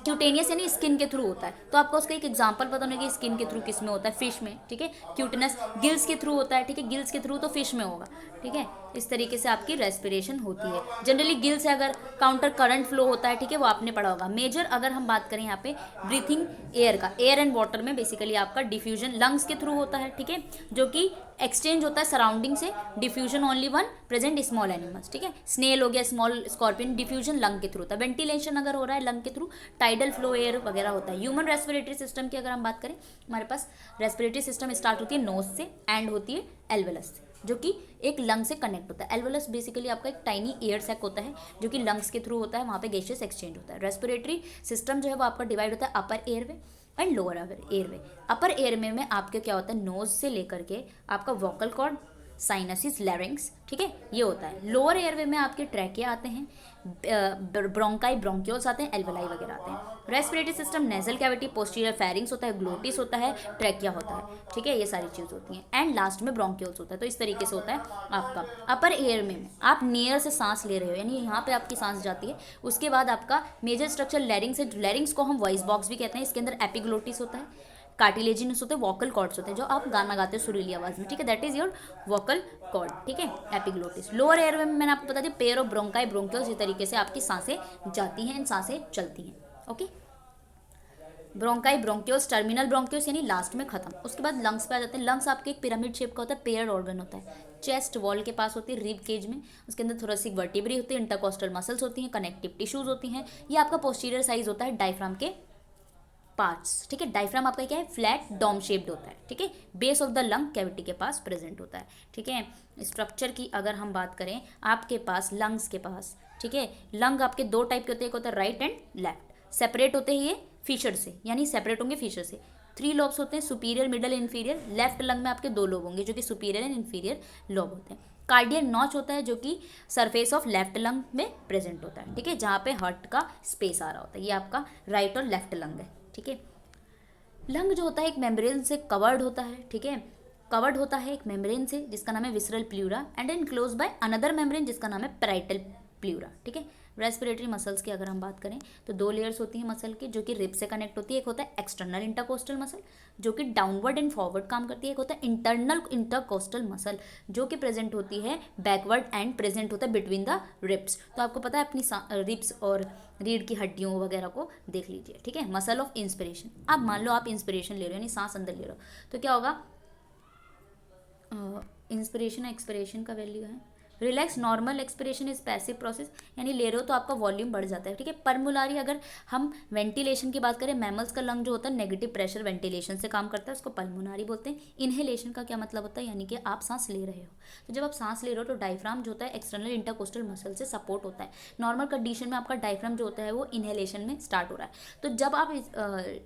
क्यूटेनियस यानी स्किन के थ्रू होता है, तो आपको उसका एक एग्जांपल पता होगा कि स्किन के थ्रू किस में होता है, फिश में, ठीक है। क्यूटेनस गिल्स के थ्रू होता है, ठीक है, गिल्स के थ्रू तो फिश में होगा, ठीक है। इस तरीके से आपकी रेस्पिरेशन होती है। जनरली गिल से अगर काउंटर करंट फ्लो होता है, ठीक है, वो आपने पढ़ा होगा। मेजर अगर हम बात करें यहाँ पे ब्रीथिंग एयर का, एयर एंड वाटर में बेसिकली आपका डिफ्यूजन लंग्स के थ्रू होता है, ठीक है, जो कि एक्सचेंज होता है सराउंडिंग से। Diffusion only one present small animals, ठीक है, स्नेल हो गया, स्मॉल स्कॉर्पियन, डिफ्यूजन लंग के थ्रू होता है। वेंटिलेशन अगर हो रहा है लंग के थ्रू, टाइडल फ्लो एयर वगैरह होता है। ह्यूमन रेस्पिरेटरी सिस्टम की अगर हम बात करें, हमारे पास रेस्पिरेटरी सिस्टम स्टार्ट होती है नोज से एंड होती है एल्वेलस से, जो कि एक लंग से कनेक्ट होता है। एल्वेलस बेसिकली आपका एक टाइनी एयर सैक होता है जो कि लंग्स के थ्रू होता है, वहाँ पे गैसियस एक्सचेंज होता है। रेस्पिरेटरी सिस्टम जो है वो आपका डिवाइड होता है अपर airway and lower airway. Upper airway में आपके क्या होता है, नोज से लेकर के आपका वोकल कॉर्ड, साइनसिस, लैरिंग्स, ठीक है, ये होता है। लोअर एयरवे में आपके ट्रैकिया आते हैं, ब्रोंकाई, ब्रोंक्यूल्स आते हैं, एल्वेलाई वगैरह आते हैं। Respiratory system nasal cavity, posterior pharynx होता है, ग्लोटिस होता है, ट्रैकिया होता है, ठीक है, ये सारी चीज़ होती हैं एंड लास्ट में ब्रोंक्यूल्स होता है। तो इस तरीके से होता है आपका अपर एयर में आप नियर से सांस ले रहे हो, यानी यहाँ पे आपकी सांस जाती है। उसके बाद आपका मेजर स्ट्रक्चर लैरिंग्स है, लैरिंग्स को हम वॉइस बॉक्स भी कहते हैं। इसके अंदर एपिग्लोटिस होता है, कार्टिलेजिनस होते हैं, वोकल कॉर्ड्स होते हैं जो आप गाना गाते हो सुरीली आवाज में, ठीक है, that is your vocal cord, ठीक है, एपिग्लोटिस। लोअर एयरवे में मैंने आपको बता दिया पेयर ऑफ ब्रोंकाई, ब्रोंक्यूल्स, इस तरीके से आपकी सांसें जाती हैं एंड सांसें चलती हैं। Okay, bronchi, bronchioles, terminal bronchioles यानी लास्ट में खत्म। उसके बाद लंग्स पे आ जाते हैं। लंग्स आपके एक पिरामिड शेप का होता है, पेयर्ड ऑर्गन होता है, चेस्ट वॉल के पास होती है, रिब केज में, उसके अंदर थोरेसिक वर्टिब्री होती है, इंटरकोस्टल मसल्स होती हैं, कनेक्टिव टिश्यूज होती हैं। ये आपका पोस्टीरियर साइज होता है डायफ्राम के पार्ट्स, ठीक है। डायफ्राम आपका क्या है, फ्लैट डॉम शेप्ड होता है, ठीक है, base of the lung cavity के पास प्रेजेंट होता है, ठीक है। स्ट्रक्चर की अगर हम बात करें, आपके पास लंग्स के पास, ठीक है, लंग आपके 2 टाइप के होते हैं, एक होता है राइट एंड लेफ्ट। सेपरेट होते हैं ये फीचर से, यानी सेपरेट होंगे फीचर से। 3 लोब्स होते हैं, superior, middle, inferior. Left lung में आपके 2 लोब होंगे जो कि सुपीरियर एंड इन्फीरियर लोब होते हैं। कार्डियल नॉच होता है जो कि सरफेस ऑफ लेफ्ट लंग में प्रेजेंट होता है, ठीक है, जहाँ पे हार्ट का स्पेस आ रहा होता है। ये आपका राइट और लेफ्ट लंग है, ठीक है। लंग जो होता है एक मेम्ब्रेन से कवर्ड होता है, ठीक है, कवर्ड होता है एक मेम्ब्रेन से जिसका नाम है visceral pleura and enclose by another membrane जिसका नाम है पैराइटल प्लूरा, ठीक है। रेस्पिरेटरी मसल्स की अगर हम बात करें तो दो लेयर्स होती हैं मसल की जो कि रिब से कनेक्ट होती है। एक होता है एक्सटर्नल इंटरकोस्टल मसल जो कि डाउनवर्ड एंड फॉरवर्ड काम करती है। एक होता है इंटरनल इंटरकोस्टल मसल जो कि प्रेजेंट होती है बैकवर्ड एंड प्रेजेंट होता है बिटवीन द रिब्स। तो आपको पता है अपनी रिब्स और रीढ़ की हड्डियों वगैरह को देख लीजिए, ठीक है। मसल ऑफ इंस्पिरेशन, अब मान लो आप इंस्पिरेशन ले रहे हो यानी सांस अंदर ले रहे हो तो क्या होगा, इंस्पिरेशन एक्सपिरेशन का वैल्यू है relax, normal expiration is passive process, यानी ले रहे हो तो आपका वॉल्यूम बढ़ जाता है, ठीक है। परमुलारी, अगर हम वेंटिलेशन की बात करें, मैमल्स का लंग जो होता है नेगेटिव प्रेशर वेंटिलेशन से काम करता है, उसको पल्मोनारी बोलते हैं। इनहेलेशन का क्या मतलब होता है, यानी कि आप सांस ले रहे हो, तो जब आप सांस ले रहे हो तो डायफ्राम जो होता है एक्सटर्नल इंटरकोस्टल मसल से सपोर्ट होता है। नॉर्मल कंडीशन में आपका डायफ्राम जो होता है वो इनहेलेशन में स्टार्ट हो रहा है, तो जब आप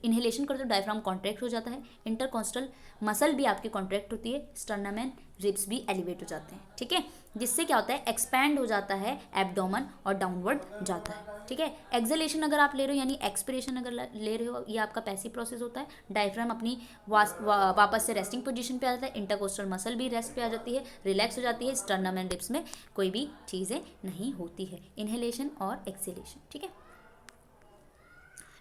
इनहेलेशन करते हो डायफ्राम कॉन्ट्रैक्ट हो जाता है, इंटरकोस्टल मसल भी आपकी कॉन्ट्रैक्ट होती है, स्टर्नम एंड रिब्स भी एलिवेट हो जाते हैं, ठीक है। जिससे क्या होता है एक्सपैंड हो जाता है एब्डोमेन और डाउनवर्ड जाता है, ठीक है। एक्सलेशन अगर आप ले रहे हो यानी एक्सपिरेशन अगर ले रहे हो, ये आपका पैसिव प्रोसेस होता है। डायफ्राम अपनी वापस से रेस्टिंग पोजीशन पे आ जाता है, इंटरकोस्टल मसल भी रेस्ट पे आ जाती है, रिलैक्स हो जाती है, स्टर्नम एंड रिब्स में कोई भी चीज़ें नहीं होती है। इनहेलेशन और एक्सलेशन, ठीक है।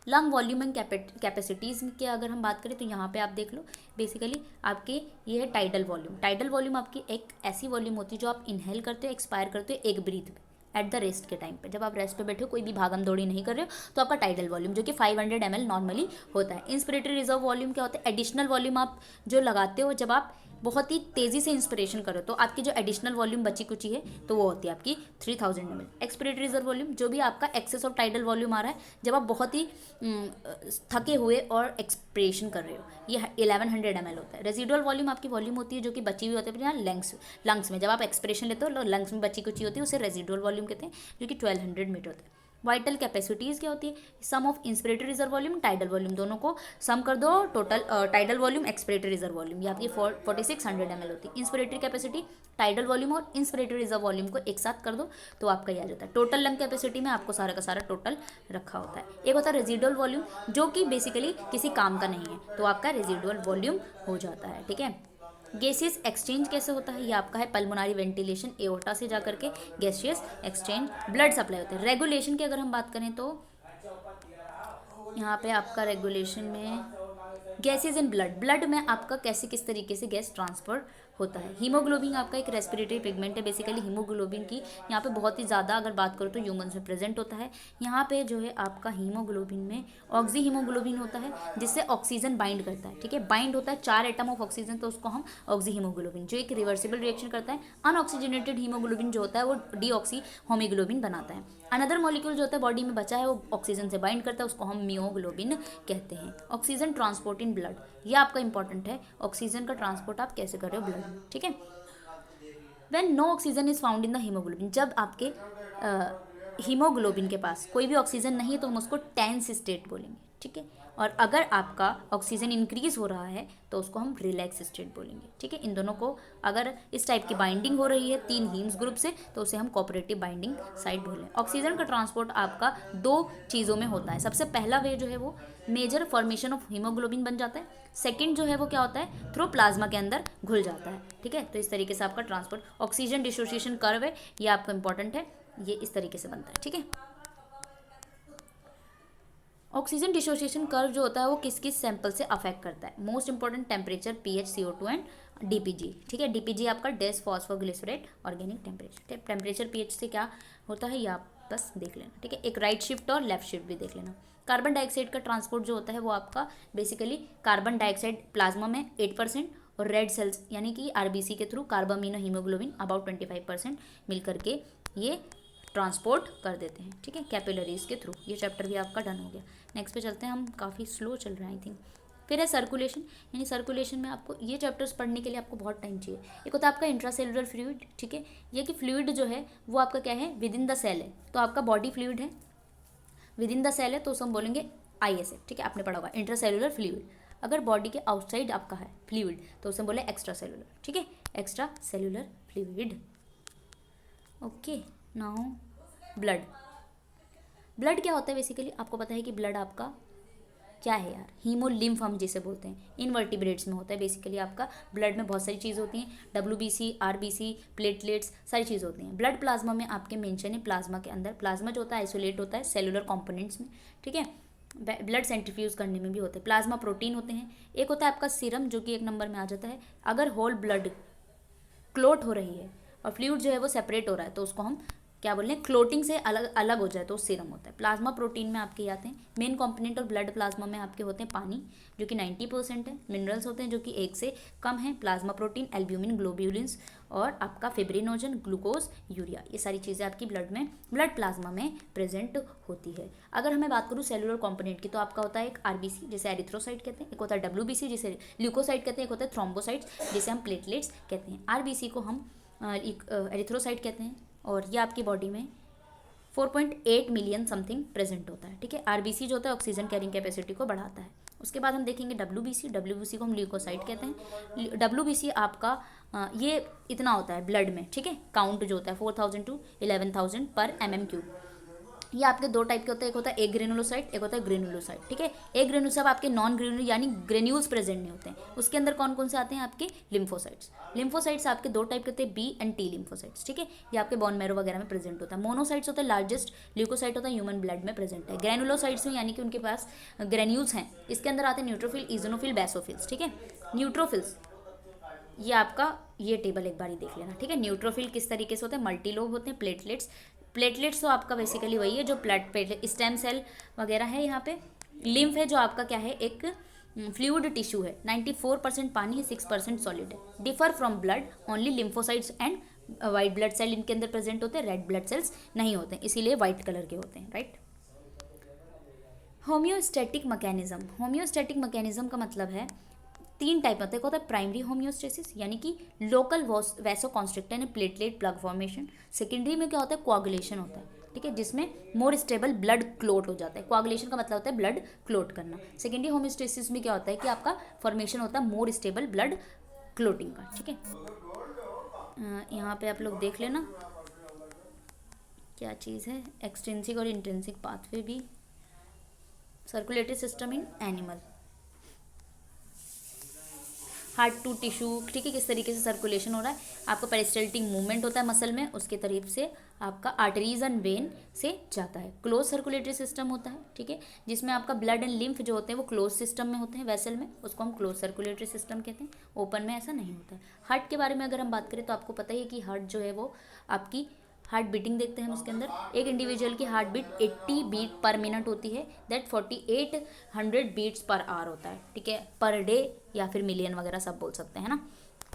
लंग वॉल्यूम एंड कैपेसिटीज़ की अगर हम बात करें तो यहाँ पे आप देख लो बेसिकली आपके ये है टाइडल वॉल्यूम। टाइडल वॉल्यूम आपकी एक ऐसी वॉल्यूम होती है जो आप इनहेल करते हो, एक्सपायर करते हो एक ब्रीथ में एट द रेस्ट के टाइम पे। जब आप रेस्ट पे बैठे हो, कोई भी भागम दौड़ी नहीं कर रहे हो, तो आपका टाइडल वॉल्यूम जो कि 500 ml नॉर्मली होता है। इंस्पिरेटरी रिजर्व वॉल्यूम क्या होता है, एडिशनल वॉल्यूम आप जो लगाते हो जब आप बहुत ही तेज़ी से इंस्पिरेशन करो तो आपकी जो एडिशनल वॉल्यूम बची कुची है तो वो होती है आपकी 3000 ml। एक्सपिरेटरी रिजर्व वॉल्यूम जो भी आपका एक्सेस ऑफ टाइडल वॉल्यूम आ रहा है जब आप बहुत ही थके हुए और एक्सप्रेशन कर रहे हो, ये 1100 ml होता है। रेजिडुअल वॉल्यूम आपकी वॉल्यूम होती है जो कि बची हुई होती है लंग्स में, जब आप एक्सप्रेशन लेते हो लंग्स में बची कुची होती है, उसे रेजिडुअल वॉल्यूम कहते हैं, जो कि 1200 मीटर होता है। वाइटल कैपेसिटीज़ क्या होती है, sum of inspiratory reserve volume tidal volume दोनों को सम कर दो, total tidal volume expiratory reserve volume, ये आपकी 4600 ml होती है। इंस्पिरेटरी कैपेसिटी टाइडल वॉल्यूम और इंस्पिरेटरी रिजर्व वॉल्यूम को एक साथ कर दो तो आपका ये आ जाता है। टोटल लंग कैपेसिटी में आपको सारा का सारा टोटल रखा होता है। एक होता है रेजिडुअल वॉल्यूम जो कि बेसिकली किसी काम का नहीं है, तो आपका रेजिडुअल वॉल्यूम हो जाता है, ठीक है। गैसियस एक्सचेंज कैसे होता है, ये आपका है पल्मोनरी वेंटिलेशन, एओर्टा से जाकर के गैसियस एक्सचेंज ब्लड सप्लाई होता है। रेगुलेशन की अगर हम बात करें तो यहाँ पे आपका रेगुलेशन में गैसेज इन ब्लड में आपका कैसे किस तरीके से गैस ट्रांसफर होता है। हीमोग्लोबिन आपका एक रेस्पिरेटरी पिगमेंट है, बेसिकली हीमोग्लोबिन की यहाँ पे बहुत ही ज़्यादा अगर बात करो तो ह्यूमन्स में प्रेजेंट होता है। यहाँ पे जो है आपका हीमोग्लोबिन में ऑक्सी हीमोग्लोबिन होता है जिससे ऑक्सीजन बाइंड करता है, ठीक है। बाइंड होता है 4 एटम ऑफ ऑक्सीजन, तो उसको हम ऑक्सी हीमोग्लोबिन, जो एक रिवर्सिबल रिएक्शन करता है। अनऑक्सीजनेटेड हीमोग्लोबिन जो होता है वो डीऑक्सी होमोग्लोबिन बनाता है। अनदर मॉलिक्यूल जो होता है बॉडी में बचा है वो ऑक्सीजन से बाइंड करता है, उसको हम मियोग्लोबिन कहते हैं। ऑक्सीजन ट्रांसपोर्ट इन ब्लड, ये आपका इंपॉर्टेंट है, ऑक्सीजन का ट्रांसपोर्ट आप कैसे कर रहे हो ब्लड में, ठीक है। When no oxygen is found in the haemoglobin, जब आपके हीमोग्लोबिन के पास कोई भी ऑक्सीजन नहीं है तो हम उसको टेंस स्टेट बोलेंगे, ठीक है। और अगर आपका ऑक्सीजन इंक्रीज हो रहा है तो उसको हम रिलैक्स स्टेट बोलेंगे, ठीक है। इन दोनों को अगर इस टाइप की बाइंडिंग हो रही है 3 हीम्स ग्रुप से तो उसे हम कोऑपरेटिव बाइंडिंग साइट बोलें। ऑक्सीजन का ट्रांसपोर्ट आपका 2 चीज़ों में होता है। सबसे पहला वे जो है वो मेजर फॉर्मेशन ऑफ हीमोग्लोबिन बन जाता है, सेकेंड जो है वो क्या होता है थ्रू प्लाज्मा के अंदर घुल जाता है, ठीक है। तो इस तरीके से आपका ट्रांसपोर्ट ऑक्सीजन डिसोसिएशन कर्व है, ये आपका इंपॉर्टेंट है, ये इस तरीके से बनता है, ठीक है। ऑक्सीजन डिसोसिएशन कर्व जो होता है वो किस किस सैंपल से अफेक्ट करता है, most important temperature, PH, CO2 and DPG, ठीक है। डीपीजी आपका diphosphoglycerate organic temperature, temperature PH से क्या होता है ये आप बस देख लेना, ठीक है। एक राइट शिफ्ट और लेफ्ट शिफ्ट भी देख लेना। कार्बन डाइऑक्साइड का ट्रांसपोर्ट जो होता है वो आपका बेसिकली कार्बन डाइऑक्साइड प्लाज्मा में 8% और रेड सेल्स यानी कि आरबीसी के थ्रू कार्बामिनो हीमोग्लोबिन अबाउट 25% मिल करके ये ट्रांसपोर्ट कर देते हैं, ठीक है, कैपिलरीज के थ्रू। ये चैप्टर भी आपका डन हो गया। नेक्स्ट पे चलते हैं, हम काफ़ी स्लो चल रहे हैं आई थिंक। फिर है सर्कुलेशन, यानी सर्कुलेशन में आपको ये चैप्टर्स पढ़ने के लिए आपको बहुत टाइम चाहिए। एक होता है आपका इंट्रासेलुलर फ्लूइड, ठीक है, ये कि फ्लूइड जो है वो आपका क्या है विद इन द सेल है, तो आपका बॉडी फ्लूइड है विद इन द सेल है तो उसे हम बोलेंगे ISF, ठीक है, आपने पढ़ा होगा इंट्रासेलुलर फ्लूइड। अगर बॉडी के आउटसाइड आपका है फ्लूइड तो उसे बोले एक्स्ट्रा सेलुलर, ठीक है, extra cellular fluid. Okay, now blood क्या होता है बेसिकली आपको पता है कि ब्लड आपका क्या है यार, हीमोलिम्फ हम जिसे बोलते हैं, इनवर्टिब्रेट्स में होता है। बेसिकली आपका ब्लड में बहुत सारी चीज़ होती हैं, WBC, RBC, प्लेटलेट्स, सारी चीज़ होती हैं। ब्लड प्लाज्मा में आपके मेंशन है प्लाज्मा के अंदर, प्लाज्मा जो होता है आइसोलेट होता है सेलुलर कंपोनेंट्स में, ठीक है। ब्लड सेंट्रीफ्यूज करने में भी होते हैं। प्लाज्मा प्रोटीन होते हैं। एक होता है आपका सीरम जो कि 1 नंबर में आ जाता है। अगर होल ब्लड क्लोट हो रही है और फ्लूइड जो है वो सेपरेट हो रहा है तो उसको हम क्या बोल रहे हैं, क्लोटिंग से अलग अलग हो जाए तो सीरम होता है। प्लाज्मा प्रोटीन में आपके आते हैं मेन कंपोनेंट, और ब्लड प्लाज्मा में आपके होते हैं पानी जो कि 90% है, मिनरल्स होते हैं जो कि 1 से कम है, प्लाज्मा प्रोटीन, एल्ब्यूमिन, ग्लोब्यूलिन्स, और आपका फिब्रिनोजन, ग्लूकोज, यूरिया, ये सारी चीज़ें आपकी ब्लड प्लाज्मा में प्रेजेंट होती है। अगर हमें बात करूँ सेलुलर कंपोनेंट की तो आपका होता है एक RBC जिसे एरिथ्रोसाइट कहते हैं, एक होता है WBC जिसे ल्यूकोसाइट कहते हैं, एक होता है थ्रोम्बोसाइट्स जिसे हम प्लेटलेट्स कहते हैं। RBC को हम एरिथ्रोसाइट कहते हैं, और ये आपकी बॉडी में 4.8 मिलियन समथिंग प्रेजेंट होता है, ठीक है। RBC जो होता है ऑक्सीजन कैरिंग कैपेसिटी को बढ़ाता है। उसके बाद हम देखेंगे WBC को हम ल्यूकोसाइट कहते हैं। WBC आपका ये इतना होता है ब्लड में, ठीक है, काउंट जो होता है 4000 to 11,000 पर mm³। ये आपके 2 टाइप के होते हैं, एक होता है एक ग्रेनुलोसाइट, एक होता है ग्रेनुलोसाइट, ठीक है। एक ग्रेनुलोसाइट आपके नॉन ग्रेन्यूल यानी ग्रेन्यूल्स प्रेजेंट नहीं होते हैं। उसके अंदर कौन कौन से आते हैं आपके लिम्फोसाइट्स। लिम्फोसाइट्स आपके 2 टाइप के होते हैं, B and T लिम्फोसाइट्स, ठीक है। ये आपके बोन मैरो वगैरह में प्रेजेंट होता है। मोनोसाइट्स होता है लार्जेस्ट, ल्यूकोसाइट होता है ह्यूमन ब्लड में प्रेजेंट है। ग्रेनुलोसाइट्स में यानी कि उनके पास ग्रेन्यूल्स हैं। इसके अंदर आते हैं न्यूट्रोफिल, इजोनोफिल, बेसोफिल्स, ठीक है। न्यूट्रोफिल्स ये आपका ये टेबल एक बार ही देख लेना, ठीक है। न्यूट्रोफिल किस तरीके से होते हैं, मल्टीलोब होते हैं। प्लेटलेट्स तो आपका बेसिकली वही है जो प्लेटलेट स्टेम सेल वगैरह है यहाँ पे। लिम्फ है जो आपका क्या है, एक फ्लूइड टिश्यू है, 94% पानी है, 6% सॉलिड है। Differ from blood only lymphocytes and white blood cell इनके अंदर प्रेजेंट होते हैं, रेड ब्लड सेल्स नहीं होते हैं, इसीलिए वाइट कलर के होते हैं, राइट। होम्योस्टैटिक मैकेनिज्म का मतलब है 3 टाइप होता है। एक होता है प्राइमरी होम्योस्टेसिस यानी कि लोकल वैसोकॉन्स्ट्रिक्टर यानी प्लेटलेट प्लग फॉर्मेशन। सेकेंडरी में क्या होता है, कोआगुलेशन होता है, ठीक है, जिसमें मोर स्टेबल ब्लड क्लोट हो जाता है। कोआगुलेशन का मतलब होता है ब्लड क्लोट करना। सेकेंडरी होम्योस्टेसिस में क्या होता है कि आपका फॉर्मेशन होता है मोर स्टेबल ब्लड क्लोटिंग का, ठीक है। यहाँ पे आप लोग देख लेना क्या चीज़ है, एक्सट्रिंसिक और इंट्रिंसिक पाथवे भी। Circulatory system in animal, heart to tissue, ठीक है, किस तरीके से सर्कुलेशन हो रहा है। आपका पेरिस्टल्टिक मूवमेंट होता है मसल में, उसके तरफ से आपका आर्टरीज एंड वेन से जाता है। क्लोज सर्कुलेटरी सिस्टम होता है, ठीक है, जिसमें आपका ब्लड एंड लिम्फ जो होते हैं वो क्लोज सिस्टम में होते हैं, वेसल में, उसको हम क्लोज सर्कुलेटरी सिस्टम कहते हैं। ओपन में ऐसा नहीं होता है। हार्ट के बारे में अगर हम बात करें तो आपको पता ही है कि हार्ट जो है वो आपकी हार्ट बीटिंग देखते हैं हम उसके अंदर। एक इंडिविजुअल की heart beat 80 beat per minute होती है, दैट 4800 बीट्स पर आवर होता है, ठीक है, पर डे या फिर मिलियन वगैरह सब बोल सकते हैं ना,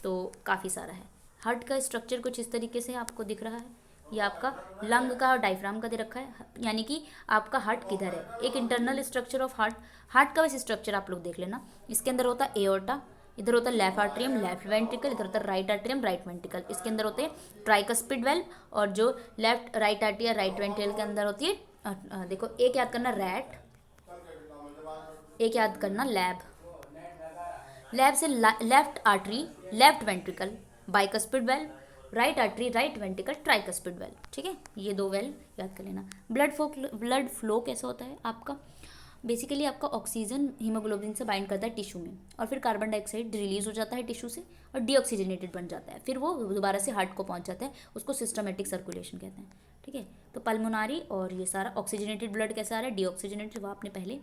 तो काफ़ी सारा है। हार्ट का स्ट्रक्चर कुछ इस तरीके से आपको दिख रहा है, ये आपका लंग का और डायफ्राम का दे रखा है, यानी कि आपका हार्ट किधर है। एक इंटरनल स्ट्रक्चर ऑफ हार्ट का वैसे स्ट्रक्चर आप लोग देख लेना। इसके अंदर होता है एओर्टा, इधर होता है लेफ्ट आर्ट्रियम लेफ्ट वेंट्रिकल, इधर होता है राइट आर्ट्रियम राइट वेंट्रिकल। इसके अंदर होते हैं ट्राइकस्पिड वेल्व, और जो left right atrium right ventricle के अंदर होती है देखो, एक याद करना रैट, एक याद करना लैब से left artery left ventricle, bicuspid valve, right artery right ventricle, tricuspid valve, ठीक है, ये 2 वेल्व याद कर लेना। ब्लड फ्लो कैसा होता है आपका, बेसिकली आपका ऑक्सीजन हीमोग्लोबिन से बाइंड करता है टिश्यू में, और फिर कार्बन डाइऑक्साइड रिलीज हो जाता है टिश्यू से और डीऑक्सीजनेटेड बन जाता है, फिर वो दोबारा से हार्ट को पहुंच जाता है, उसको सिस्टमेटिक सर्कुलेशन कहते हैं, ठीक है। तो पल्मोनारी और ये सारा ऑक्सीजनेटेड ब्लड कैसा आ रहा है, डीऑक्सीजनेटेड, वो आपने पहले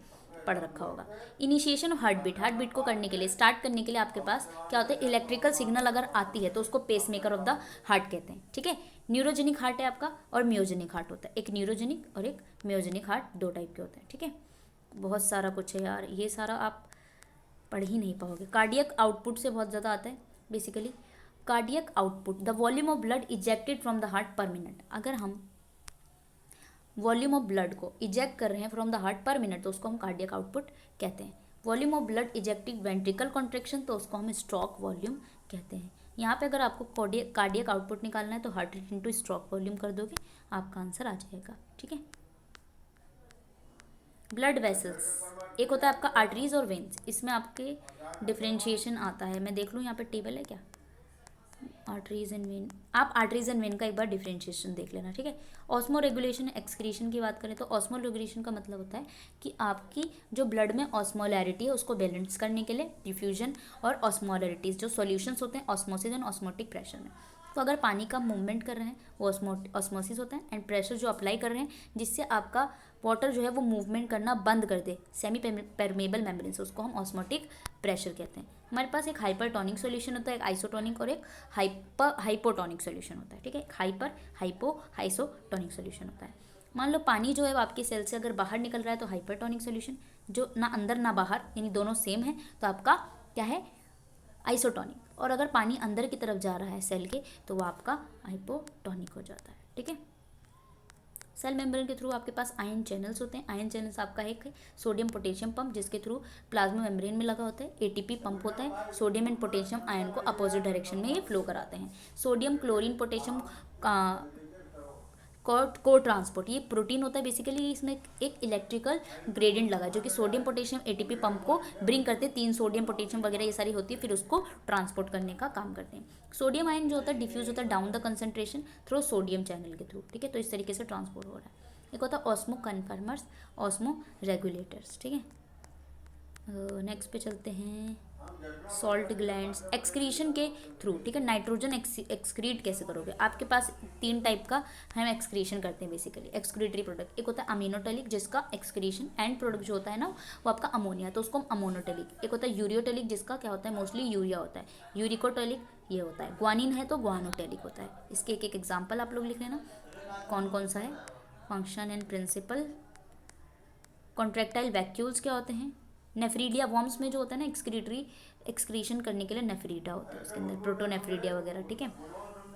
पढ़ रखा होगा। इनिशिएशन ऑफ हार्ट बीट को करने के लिए, स्टार्ट करने के लिए आपके पास क्या होता है, इलेक्ट्रिकल सिग्नल अगर आती है तो उसको पेसमेकर ऑफ द हार्ट कहते हैं, ठीक है। न्यूरोजेनिक हार्ट है आपका और म्योजेनिक हार्ट होता है, एक न्यूरोजेनिक और एक म्योजेनिक हार्ट 2 टाइप के होते हैं, ठीक है। बहुत सारा कुछ है यार, ये सारा आप पढ़ ही नहीं पाओगे। कार्डियक आउटपुट से बहुत ज़्यादा आता है basically. Cardiac output, the volume of blood ejected from the heart पर मिनट। अगर हम वॉल्यूम ऑफ ब्लड को इजेक्ट कर रहे हैं फ्रॉम द हार्ट पर मिनट तो उसको हम कार्डियक आउटपुट कहते हैं। Volume of blood ejecting ventricle contraction तो उसको हम स्ट्रोक वॉल्यूम कहते हैं। यहाँ पे अगर आपको कार्डियक आउटपुट निकालना है तो heart rate into stroke volume कर दोगे, आपका आंसर आ जाएगा, ठीक है। ब्लड वेसल्स, एक होता है आपका आर्टरीज और वेन्स, इसमें आपके डिफ्रेंशिएशन आता है। मैं देख लूँ यहाँ पे टेबल है क्या, आर्टरीज एंड वेन, आप आर्टरीज एंड वेन का एक बार डिफरेंशिएशन देख लेना, ठीक है। ऑस्मो रेगुलेशन एक्सक्रीशन की बात करें तो ऑस्मो रेगुलेशन का मतलब होता है कि आपकी जो ब्लड में ऑस्मोलैरिटी है उसको बैलेंस करने के लिए डिफ्यूजन और ऑस्मोलैरिटीज जो सॉल्यूशंस होते हैं ऑस्मोसिस एंड ऑस्मोटिक प्रेशर में। तो अगर पानी का मूवमेंट कर रहे हैं वो ऑस्मोसिस होता है, एंड प्रेशर जो अप्लाई कर रहे हैं जिससे आपका वाटर जो है वो मूवमेंट करना बंद कर दे सेमी परमेबल मेम्ब्रेन से, उसको हम ऑस्मोटिक प्रेशर कहते हैं। हमारे पास एक हाइपरटोनिक सॉल्यूशन होता है, एक आइसोटोनिक और एक हाइपोटोनिक सॉल्यूशन होता है, ठीक है। हाइसोटोनिक सॉल्यूशन होता है। मान लो पानी जो है वो आपके सेल से अगर बाहर निकल रहा है तो हाइपरटोनिक सॉल्यूशन, जो ना अंदर ना बाहर यानी दोनों सेम है तो आपका क्या है, आइसोटोनिक। और अगर पानी अंदर की तरफ जा रहा है सेल के तो वो आपका हाइपोटोनिक हो जाता है, ठीक है। सेल मेम्ब्रेन के थ्रू आपके पास आयन चैनल्स होते हैं। आयन चैनल्स आपका एक है सोडियम पोटेशियम पंप जिसके थ्रू प्लाज्मा मेम्ब्रेन में लगा होता है। एटीपी पंप होता है, सोडियम एंड पोटेशियम आयन को अपोजिट डायरेक्शन में ये फ्लो कराते हैं। सोडियम क्लोरीन पोटेशियम को ट्रांसपोर्ट, ये प्रोटीन होता है बेसिकली, इसमें एक इलेक्ट्रिकल ग्रेडियंट लगा जो कि सोडियम पोटेशियम एटीपी पंप को ब्रिंग करते हैं, 3 सोडियम पोटेशियम वगैरह ये सारी होती है, फिर उसको ट्रांसपोर्ट करने का काम करते हैं। सोडियम आयन जो होता है डिफ्यूज होता है down the concentration through sodium channel के थ्रू, ठीक है। तो इस तरीके से ट्रांसपोर्ट हो रहा है। एक होता है ऑस्मो कन्फर्मर्स, ऑस्मो रेगुलेटर्स, ठीक है। नेक्स्ट पे चलते हैं, सॉल्ट ग्लैंड्स एक्सक्रीशन के थ्रू, ठीक है। नाइट्रोजन एक्सक्रीट कैसे करोगे, आपके पास 3 टाइप का हम एक्सक्रीशन करते हैं बेसिकली एक्सक्रीटरी प्रोडक्ट। एक होता है अमीनोटेलिक जिसका एक्सक्रीशन एंड प्रोडक्ट जो होता है ना वो आपका अमोनिया, तो उसको हम अमोनोटेलिक। एक होता है यूरियोटेलिक जिसका क्या होता है मोस्टली यूरिया होता है। यूरिकोटेलिक ये होता है, ग्वानिन है तो ग्वानोटेलिक होता है। इसके एक एक एग्जाम्पल आप लोग लिख लेना कौन कौन सा है। Function and principle, contractile vacuoles क्या होते हैं, नेफ्रीडिया वॉर्म्स में जो होता है ना एक्सक्रीटरी एक्सक्रीशन करने के लिए नेफ्रीडा होता है उसके अंदर, प्रोटोनेफ्रीडिया वगैरह, ठीक है।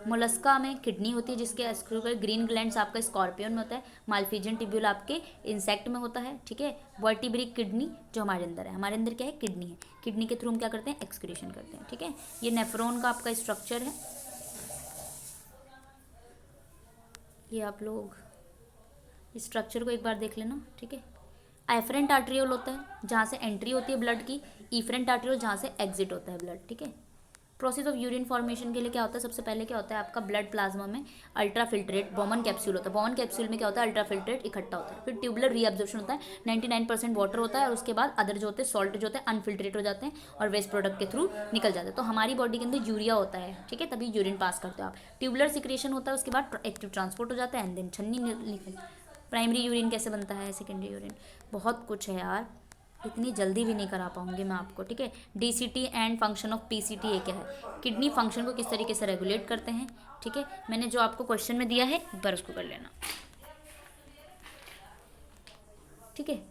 मोलस्का में किडनी होती है जिसके एक्सक्रीटर, ग्रीन ग्लैंड्स आपका स्कॉर्पियन में होता है, मालफिजियन टिब्यूल आपके इंसेक्ट में होता है, ठीक है। वर्टिब्रिक किडनी जो हमारे अंदर है, हमारे अंदर क्या है किडनी है, किडनी के थ्रू हम क्या करते हैं एक्सक्रीशन करते हैं, ठीक है। ये नेफ्रॉन का आपका स्ट्रक्चर है, ये आप लोग इस स्ट्रक्चर को एक बार देख लेना, ठीक है। एफरेंट आर्ट्रियोल होता है जहाँ से एंट्री होती है ब्लड की, इफरेंट आर्ट्रियोल जहाँ से एग्जिट होता है ब्लड, ठीक है। प्रोसेस ऑफ यूरिन फॉर्मेशन के लिए क्या होता है, सबसे पहले क्या होता है आपका ब्लड प्लाज्मा में अल्ट्रा फिल्ट्रेट बॉमन कैप्सूल होता है। बॉमन कैप्सूल में क्या होता है अल्ट्रा फिल्ट्रेट इकट्ठा होता है, फिर ट्यूबुलर रीअब्जॉर्प्शन होता है, 99% वाटर होता है, और उसके बाद अदर जो होते हैं सॉल्ट जो होते हैं अनफिल्ट्रेट हो जाते हैं और वेस्ट प्रोडक्ट के थ्रू निकल जाते हैं। तो हमारी बॉडी के अंदर यूरिया होता है, ठीक है, तभी यूरिन पास करते हो आप। ट्यूबुलर सिक्रेशन होता है, उसके बाद एक्टिव ट्रांसपोर्ट हो जाता है एंड देन छन्नी निकल। प्राइमरी यूरिन कैसे बनता है, सेकेंडरी यूरिन, बहुत कुछ है यार, इतनी जल्दी भी नहीं करा पाऊंगी मैं आपको, ठीक है। DCT and function of PCT ये क्या है, किडनी फंक्शन को किस तरीके से रेगुलेट करते हैं, ठीक है। मैंने जो आपको क्वेश्चन में दिया है एक बार उसको कर लेना, ठीक है।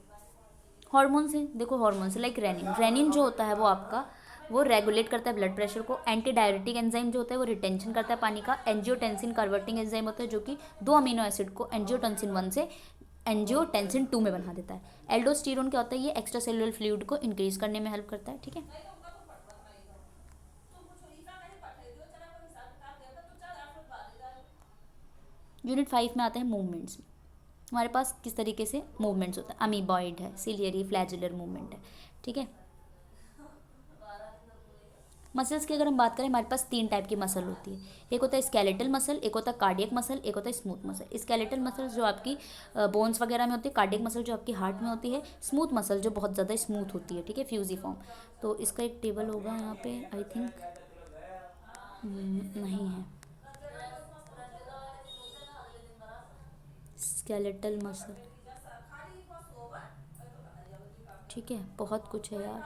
हॉर्मोन्स हैं, देखो हॉर्मोन्स लाइक रेनिन, रेनिन जो होता है वो आपका वो रेगुलेट करता है ब्लड प्रेशर को। एंटी डायरेटिक एंजाइम जो होता है वो रिटेंशन करता है पानी का। एंजियोटेंसिन कन्वर्टिंग एंजाइम होता है जो कि 2 अमीनो एसिड को एंजियोटेंसिन 1 से एंजियोटेंसिन 2 में बना देता है। एल्डोस्टेरोन क्या होता है, ये एक्स्ट्रा सेलुलर फ्लूइड को इंक्रीज करने में हेल्प करता है, ठीक है। यूनिट 5 में आते हैं मूवमेंट्स। हमारे पास किस तरीके से मूवमेंट्स होता है, अमीबॉइड है, सिलियरी फ्लैजुलर मूवमेंट है, ठीक है। मसल्स की अगर हम बात करें हमारे पास 3 टाइप की मसल होती है, एक होता है स्केलेटल मसल, एक होता है कार्डियक मसल, एक होता है स्मूथ मसल। स्केलेटल मसल जो आपकी बोन्स वगैरह में होती है, कार्डियक मसल जो आपकी हार्ट में होती है, स्मूथ मसल जो बहुत ज़्यादा स्मूथ होती है, ठीक है, फ्यूजिफॉर्म। तो इसका एक टेबल होगा यहाँ पे, आई थिंक नहीं है। स्केलेटल मसल, ठीक है, बहुत कुछ है यार,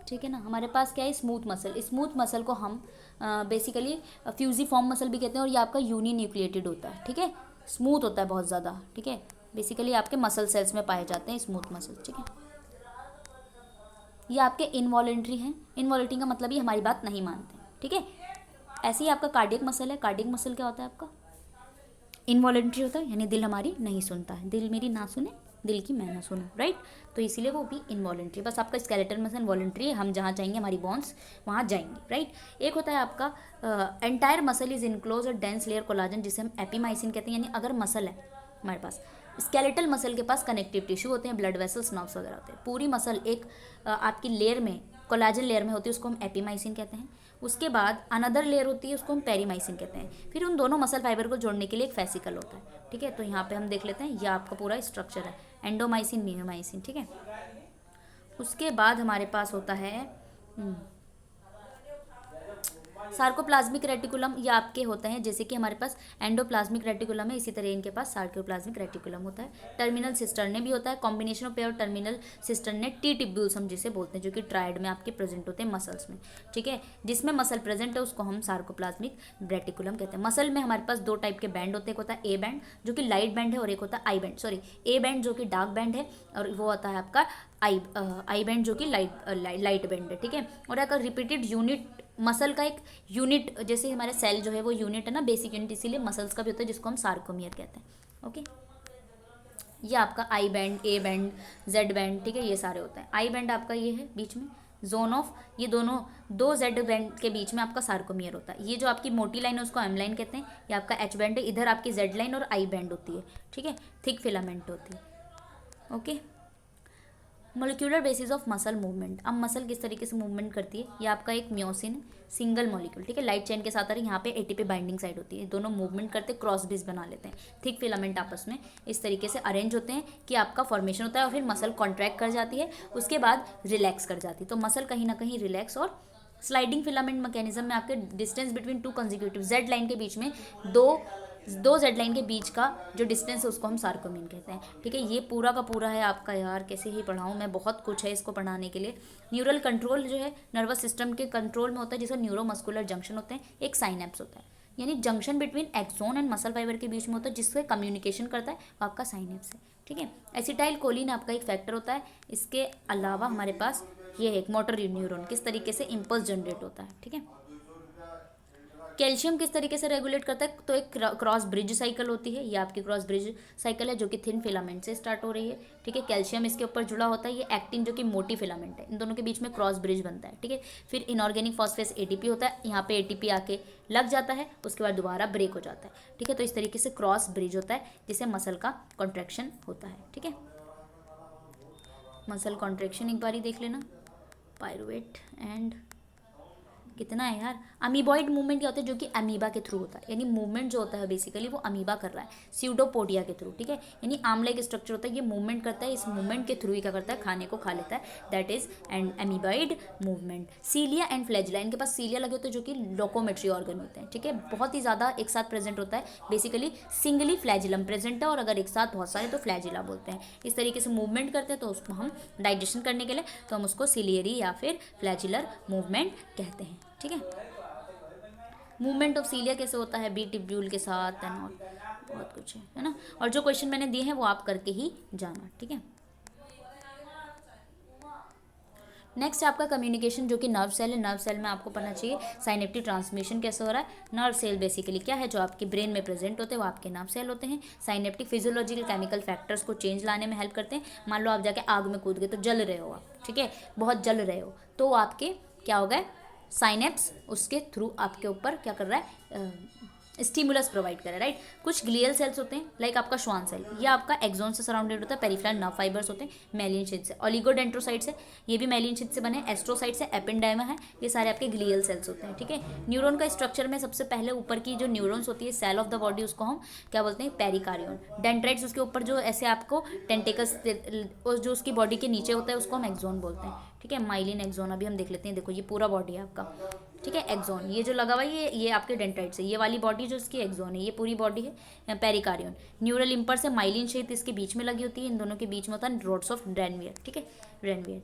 ठीक है ना। हमारे पास क्या है स्मूथ मसल, स्मूथ मसल को हम बेसिकली फ्यूजिफॉर्म मसल भी कहते हैं, और ये आपका यूनी न्यूक्लिएटेड होता है, ठीक है, स्मूथ होता है बहुत ज़्यादा, ठीक है। बेसिकली आपके मसल सेल्स में पाए जाते हैं स्मूथ मसल, ठीक है। ये आपके इनवॉलेंट्री हैं, इनवॉलेंट्री का मतलब ही हमारी बात नहीं मानते, ठीक है। ऐसे ही आपका कार्डियक मसल है, कार्डियक मसल क्या होता है आपका इनवॉलेंट्री होता है, यानी दिल हमारी नहीं सुनता है, दिल मेरी ना सुने दिल की मैं ना सुनूं, राइट। तो इसीलिए वो भी इनवॉलेंट्री, बस आपका स्केलेटल मसल वॉलेंट्री है, हम जहाँ चाहेंगे हमारी बोन्स वहाँ जाएंगी, राइट। एक होता है आपका एंटायर मसल इज इनक्लोज और डेंस लेयर कोलाजन जिसे हम एपीमाइसिन कहते हैं। यानी अगर मसल है हमारे पास, स्केलेटल मसल के पास कनेक्टिव टिश्यू होते हैं, ब्लड वेसल्स नर्व्स वगैरह होते हैं, पूरी मसल एक आपकी लेयर में कोलाजन लेयर में होती है उसको हम एपीमाइसिन कहते हैं। उसके बाद अनदर लेयर होती है उसको हम पेरीमाइसिन कहते हैं। फिर उन दोनों मसल फाइबर को जोड़ने के लिए एक फेसिकल होता है, ठीक है। तो यहाँ पे हम देख लेते हैं, यह आपका पूरा स्ट्रक्चर है, एंडोमाइसिन, मियोमाइसिन, ठीक है। उसके बाद हमारे पास होता है सार्कोप्लाज्मिक रेटिकुलम। ये आपके होते हैं जैसे कि हमारे पास एंडोप्लाज्मिक रेटिकुलम है, इसी तरह इनके पास सार्कोप्लाज्मिक रेटिकुलम होता है। टर्मिनल सिस्टर्ने भी होता है, combination of pair terminal cisternae, T tubules हम जिसे बोलते हैं, जो कि ट्रायड में आपके प्रेजेंट होते हैं मसल्स में, ठीक है। जिसमें मसल प्रेजेंट है उसको हम सार्कोप्लाज्मिक रेटिकुलम कहते हैं। मसल में हमारे पास दो टाइप के बैंड होते हैं, एक होता है ए बैंड जो कि लाइट बैंड है, और एक होता है I band, sorry A band जो कि डार्क बैंड है, और वो होता है आपका आई बैंड जो कि लाइट बैंड है, ठीक है। और अगर रिपीटेड यूनिट, मसल का एक यूनिट, जैसे हमारे सेल जो है वो यूनिट है ना, बेसिक यूनिट, इसीलिए मसल्स का भी होता है जिसको हम सार्कोमियर कहते हैं। ओके, ये आपका I band, A band, Z band, ठीक है, ये सारे होते हैं। आई बैंड आपका ये है बीच में जोन ऑफ, ये दोनों दो जेड बैंड के बीच में आपका सार्कोमियर होता है। ये जो आपकी मोटी लाइन है उसको एम लाइन कहते हैं, ये आपका एच बैंड है, इधर आपकी जेड लाइन और आई बैंड होती है, ठीक है, थिक फिलामेंट होती है। Okay, molecular basis of muscle movement. अब मसल किस तरीके से मूवमेंट करती है, ये आपका एक म्योसिन सिंगल मॉलिक्यूल, ठीक है, लाइट चेन के साथ आ रही है, यहाँ पे एटीपी बाइंडिंग साइड होती है, दोनों मूवमेंट करते क्रॉस ब्रिज बना लेते हैं, थिक फिलामेंट आपस में इस तरीके से अरेंज होते हैं कि आपका फॉर्मेशन होता है, और फिर मसल कॉन्ट्रैक्ट कर जाती है, उसके बाद रिलैक्स कर जाती है। तो मसल कहीं ना कहीं रिलैक्स और स्लाइडिंग फिलामेंट मैकेनिज्म में आपके distance between two consecutive Z line के बीच में दो जेड लाइन के बीच का जो डिस्टेंस है उसको हम सार्कोमीन कहते हैं, ठीक है। ये पूरा का पूरा है आपका, यार कैसे ही पढ़ाऊँ मैं, बहुत कुछ है इसको पढ़ाने के लिए। न्यूरल कंट्रोल जो है नर्वस सिस्टम के कंट्रोल में होता है, जिसका न्यूरोमस्कुलर जंक्शन होते हैं, एक साइनेप्स होता है, यानी junction between axon and muscle fibre के बीच में होता है, जिससे कम्युनिकेशन करता है, वो आपका साइनेप्स है, ठीक है। एसिटाइल कोलिन आपका एक फैक्टर होता है। इसके अलावा हमारे पास ये है एक मोटर न्यूरॉन, किस तरीके से इम्पल्स जनरेट होता है, ठीक है। कैल्शियम किस तरीके से रेगुलेट करता है, तो एक क्रॉस ब्रिज साइकिल होती है, ये आपकी क्रॉस ब्रिज साइकिल है जो कि थिन फिलामेंट से स्टार्ट हो रही है, ठीक है। कैल्शियम इसके ऊपर जुड़ा होता है, ये एक्टिन जो कि मोटी फिलामेंट है, इन दोनों के बीच में क्रॉस ब्रिज बनता है, ठीक है। फिर इनऑर्गेनिक फॉस्फेट एटीपी होता है, यहाँ पे एटीपी आके लग जाता है, उसके बाद दोबारा ब्रेक हो जाता है, ठीक है। तो इस तरीके से क्रॉस ब्रिज होता है जिससे मसल का कॉन्ट्रैक्शन होता है, ठीक है। मसल कॉन्ट्रैक्शन एक बार ही देख लेना, पायरुवेट एंड कितना है यार। अमीबॉइड मूवमेंट क्या होता है, जो कि अमीबा के थ्रू होता है, यानी मूवमेंट जो होता है बेसिकली वो अमीबा कर रहा है, स्यूडोपोडिया के थ्रू, ठीक है। यानी आमला एक स्ट्रक्चर होता है, ये मूवमेंट करता है, इस मूवमेंट के थ्रू ही क्या करता है, खाने को खा लेता है, that is and amoeboid movement. Cilia and flagella, इनके पास सीलिया लगे होते हैं जो कि लोकोमेट्री ऑर्गन होते हैं, ठीक है, बहुत ही ज़्यादा एक साथ प्रेजेंट होता है, बेसिकली सिंगली फ्लैजिलम प्रेजेंट है, और अगर एक साथ बहुत सारे तो फ्लैजिला बोलते हैं। इस तरीके से मूवमेंट करते हैं, तो उसको हम डाइजेशन करने के लिए तो हम उसको सिलियरी या फिर फ्लैजिलर मूवमेंट कहते हैं, ठीक है। मूवमेंट ऑफ सीलिया कैसे होता है, बी टिब्यूल के साथ एंड ऑल, बहुत कुछ है ना। और जो क्वेश्चन मैंने दिए हैं वो आप करके ही जाना, ठीक है। नेक्स्ट आपका कम्युनिकेशन, जो कि नर्व सेल है। नर्व सेल में आपको पढ़ना चाहिए साइनेप्टिक ट्रांसमिशन कैसे हो रहा है। नर्व सेल बेसिकली क्या है, जो आपके ब्रेन में प्रेजेंट होते हैं वो आपके नर्व सेल होते हैं। साइनेप्टिक फिजियोलॉजिकल केमिकल फैक्टर्स को चेंज लाने में हेल्प करते हैं। मान लो आप जाके आग में कूद गए तो जल रहे हो आप, ठीक है, बहुत जल रहे हो, तो आपके क्या हो गए, साइनेप्स उसके थ्रू आपके ऊपर क्या कर रहा है, स्टिमुलस प्रोवाइड कर रहा है, राइट। कुछ ग्लियल सेल्स होते हैं, लाइक आपका श्वान सेल, ये आपका एक्सोन से सराउंडेड होता है। पेरिफेरल नर्व फाइबर्स होते हैं, मेलिन शीथ से। ओलिगोडेंड्रोसाइट्स है, ये भी मेलिन शीथ से बने। एस्ट्रोसाइट्स है, एपेंडाइमा है, ये सारे आपके ग्लियल सेल्स होते हैं, ठीक है। न्यूरॉन का स्ट्रक्चर में सबसे पहले ऊपर की जो न्यूरॉन्स होती है, सेल ऑफ द बॉडी, उसको हम क्या बोलते हैं, पेरिकार्डियन। डेंड्राइट्स उसके ऊपर जो ऐसे आपको टेंटिकल्स जो उसकी बॉडी के नीचे होता है उसको हम एक्सोन बोलते हैं, ठीक है। माइलिन एक्सोन अभी हम देख लेते हैं, देखो ये पूरा बॉडी है आपका, ठीक है। एक्सोन ये जो लगा हुआ है ये आपके डेंड्राइट्स है, ये वाली बॉडी जो इसकी एक्सोन है, ये पूरी बॉडी है पेरिकार्डियन। न्यूरल इम्पल्स से माइलिन शीथ इसके बीच में लगी होती है, इन दोनों के बीच में होता है रोड्स ऑफ ड्रेनवियर, ठीक है, ड्रेनवियर।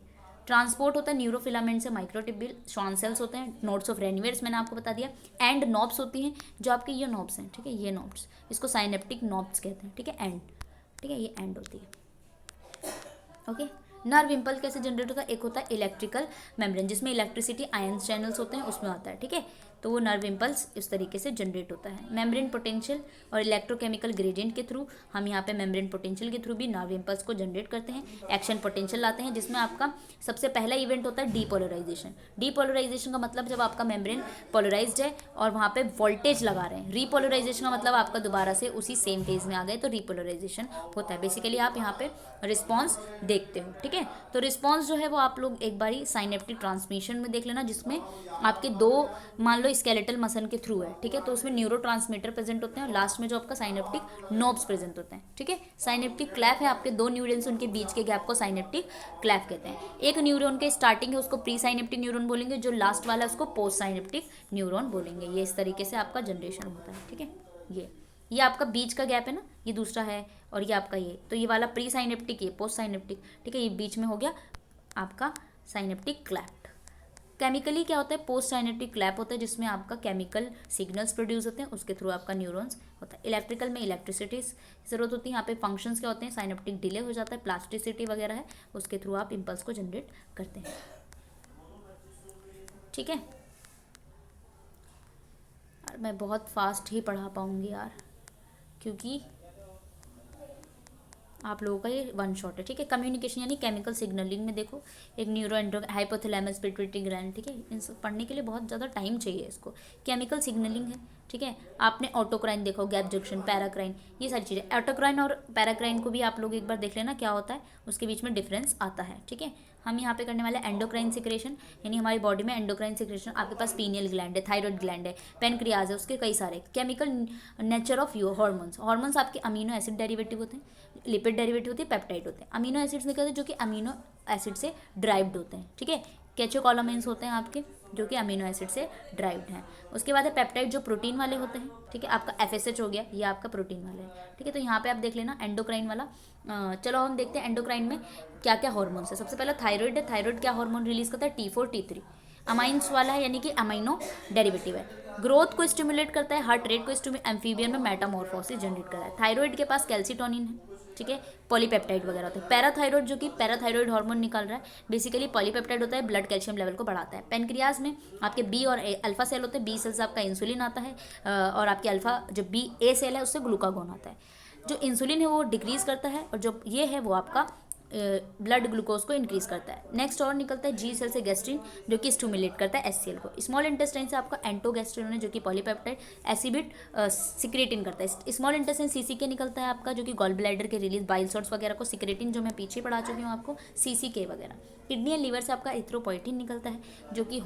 ट्रांसपोर्ट होता है न्यूरोफिलामेंट से माइक्रोटिब्यूल, श्वान सेल्स होते हैं, नोड्स ऑफ रेनवियर्स मैंने आपको बता दिया, एंड नॉब्स होती हैं जो आपके ये नॉब्स हैं, ठीक है, ये नॉब्स, इसको साइनेप्टिक नॉब्स कहते हैं, ठीक है, एंड, ठीक है, ये एंड होती है, ओके। नर्व इम्पल्स कैसे जनरेट होता है, एक होता है इलेक्ट्रिकल मेम्ब्रेन, जिसमें इलेक्ट्रिसिटी आयन चैनल्स होते हैं, उसमें आता है, ठीक है। तो वो नर्व इम्पल्स इस तरीके से जनरेट होता है। मेम्ब्रेन पोटेंशियल और इलेक्ट्रोकेमिकल ग्रेडियंट के थ्रू हम यहाँ पे मेम्ब्रेन पोटेंशियल के थ्रू भी नर्व इम्पल्स को जनरेट करते हैं। एक्शन पोटेंशियल लाते हैं, जिसमें आपका सबसे पहला इवेंट होता है डीपोलराइजेशन। डीपोलराइजेशन का मतलब जब आपका मेम्ब्रेन पोलराइज्ड है और वहाँ पे वोल्टेज लगा रहे हैं। रीपोलराइजेशन का मतलब आपका दोबारा से उसी सेम फेज में आ गए, तो रीपोलराइजेशन होता है। बेसिकली आप यहाँ पे रिस्पॉन्स देखते हो, ठीक है। तो रिस्पॉन्स जो है वो आप लोग एक बारी साइनेप्टिक ट्रांसमिशन में देख लेना, जिसमें आपके दो मान लो स्केलेटल मसल के थ्रू है, ठीक है, तो उसमें न्यूरोट्रांसमीटर प्रेजेंट होते हैं और लास्ट में जो आपका साइनेप्टिक नोब्स प्रेजेंट होते हैं, ठीक है। साइनेप्टिक क्लैप है, आपके दो न्यूरॉन्स उनके बीच के गैप को साइनेप्टिक क्लैप कहते हैं। एक न्यूरॉन के स्टार्टिंग है उसको प्री साइनेप्टिक न्यूरॉन बोलेंगे, जो लास्ट वाला है उसको पोस्ट साइनेप्टिक न्यूरॉन बोलेंगे। ये इस तरीके से आपका जनरेशन होता है, ठीक है। ये आपका बीच का गैप है ना, ये दूसरा है, और ये आपका ये, तो ये वाला प्री साइनेप्टिक, ये पोस्ट साइनेप्टिक, ठीक है। ये बीच में हो गया आपका साइनेप्टिक क्लैप। केमिकली क्या होता है, पोस्ट साइनेप्टिक क्लैप होता है, जिसमें आपका केमिकल सिग्नल्स प्रोड्यूस होते हैं, उसके थ्रू आपका न्यूरॉन्स होता है। इलेक्ट्रिकल में इलेक्ट्रिसिटी जरूरत होती है, यहाँ पे फंक्शंस क्या होते हैं, साइनेप्टिक डिले हो जाता है, प्लास्टिसिटी वगैरह है, उसके थ्रू आप इम्पल्स को जनरेट करते हैं, ठीक है। यार मैं बहुत फास्ट ही पढ़ा पाऊँगी यार, क्योंकि आप लोगों का ये वन शॉट है, ठीक है। कम्युनिकेशन यानी केमिकल सिग्नलिंग में देखो, एक neuro andro hypothalamus pituitary gland, ठीक है। इन सब पढ़ने के लिए बहुत ज़्यादा टाइम चाहिए इसको। केमिकल सिग्नलिंग है, ठीक है। आपने ऑटोक्राइन देखो, गैप जंक्शन, पैराक्राइन, ये सारी चीज़ें। ऑटोक्राइन और पैराक्राइन को भी आप लोग एक बार देख लेना क्या होता है, उसके बीच में डिफरेंस आता है, ठीक है। हम यहाँ पे करने वाले एंडोक्राइन सिक्रेशन, यानी हमारी बॉडी में एंडोक्राइन सिक्रेशन। आपके पास पीनियल ग्लैंड है, थायराइड ग्लैंड है, पेनक्रियाज है, उसके कई सारे chemical nature of you hormones. Hormones आपके अमीनो एसिड डेरिवेटिव होते हैं, लिपिड डेरिवेटिव होती है, पेप्टाइड होते हैं। अमीनो एसिड्स निकलते हैं जो कि अमीनो एसिड से ड्राइव्ड होते हैं, ठीक है। कैचोकॉलोमेंस होते हैं आपके, जो कि अमीनो एसिड से ड्राइव्ड हैं। उसके बाद है पेप्टाइड, जो प्रोटीन वाले होते हैं, ठीक है। आपका एफएसएच हो गया, ये आपका प्रोटीन वाले हैं, ठीक है। तो यहाँ पे आप देख लेना एंडोक्राइन वाला। चलो हम देखते हैं एंडोक्राइन में क्या क्या हार्मोन्स है। सबसे पहले थायराइड है। थायराइड क्या हार्मोन रिलीज करता है, T4 T3। अमाइंस वाला है, यानी कि अमाइनो डेरिवेटिव है। ग्रोथ को स्टिमुलेट करता है, हार्ट रेट को एम्फीबियन में मेटामॉर्फोसिस जनरेट करता है। थायराइड के पास कैल्सिटोनिन है, ठीक है, पॉलीपेप्टाइड वगैरह होते हैं। पैराथायरॉइड, जो कि पैराथायरॉइड हार्मोन निकाल रहा है, बेसिकली पॉलीपेप्टाइड होता है, ब्लड कैल्शियम लेवल को बढ़ाता है। पेनक्रियाज में आपके बी और अल्फा सेल होते हैं। बी सेल से आपका इंसुलिन आता है, और आपके अल्फा जो बी ए सेल है उससे ग्लूकागोन आता है। जो इंसुलिन है वो डिक्रीज करता है, और जो ये है वो आपका ब्लड ग्लूकोज को इंक्रीज करता है। नेक्स्ट और निकलता है जी सेल से गैस्ट्रिन, जो कि स्टिमुलेट करता है एचसीएल को। स्मॉल इंटेस्टाइन से आपका एंटोगैस्ट्रिन है, जो कि पॉलीपेप्टाइड एसिबिट सिक्रेटिन करता है। स्मॉल इंटेस्टाइन सीसीके निकलता है आपका, जो कि गॉल ब्लैडर के रिलीज, बाइल सॉल्ट्स वगैरह को सिक्रेटिन, जो मैं पीछे पढ़ा चुकी हूँ आपको, सीसीके वगैरह। किडनी एंड लीवर से आपका इथ्रोपोइटिन निकलता है, जो कि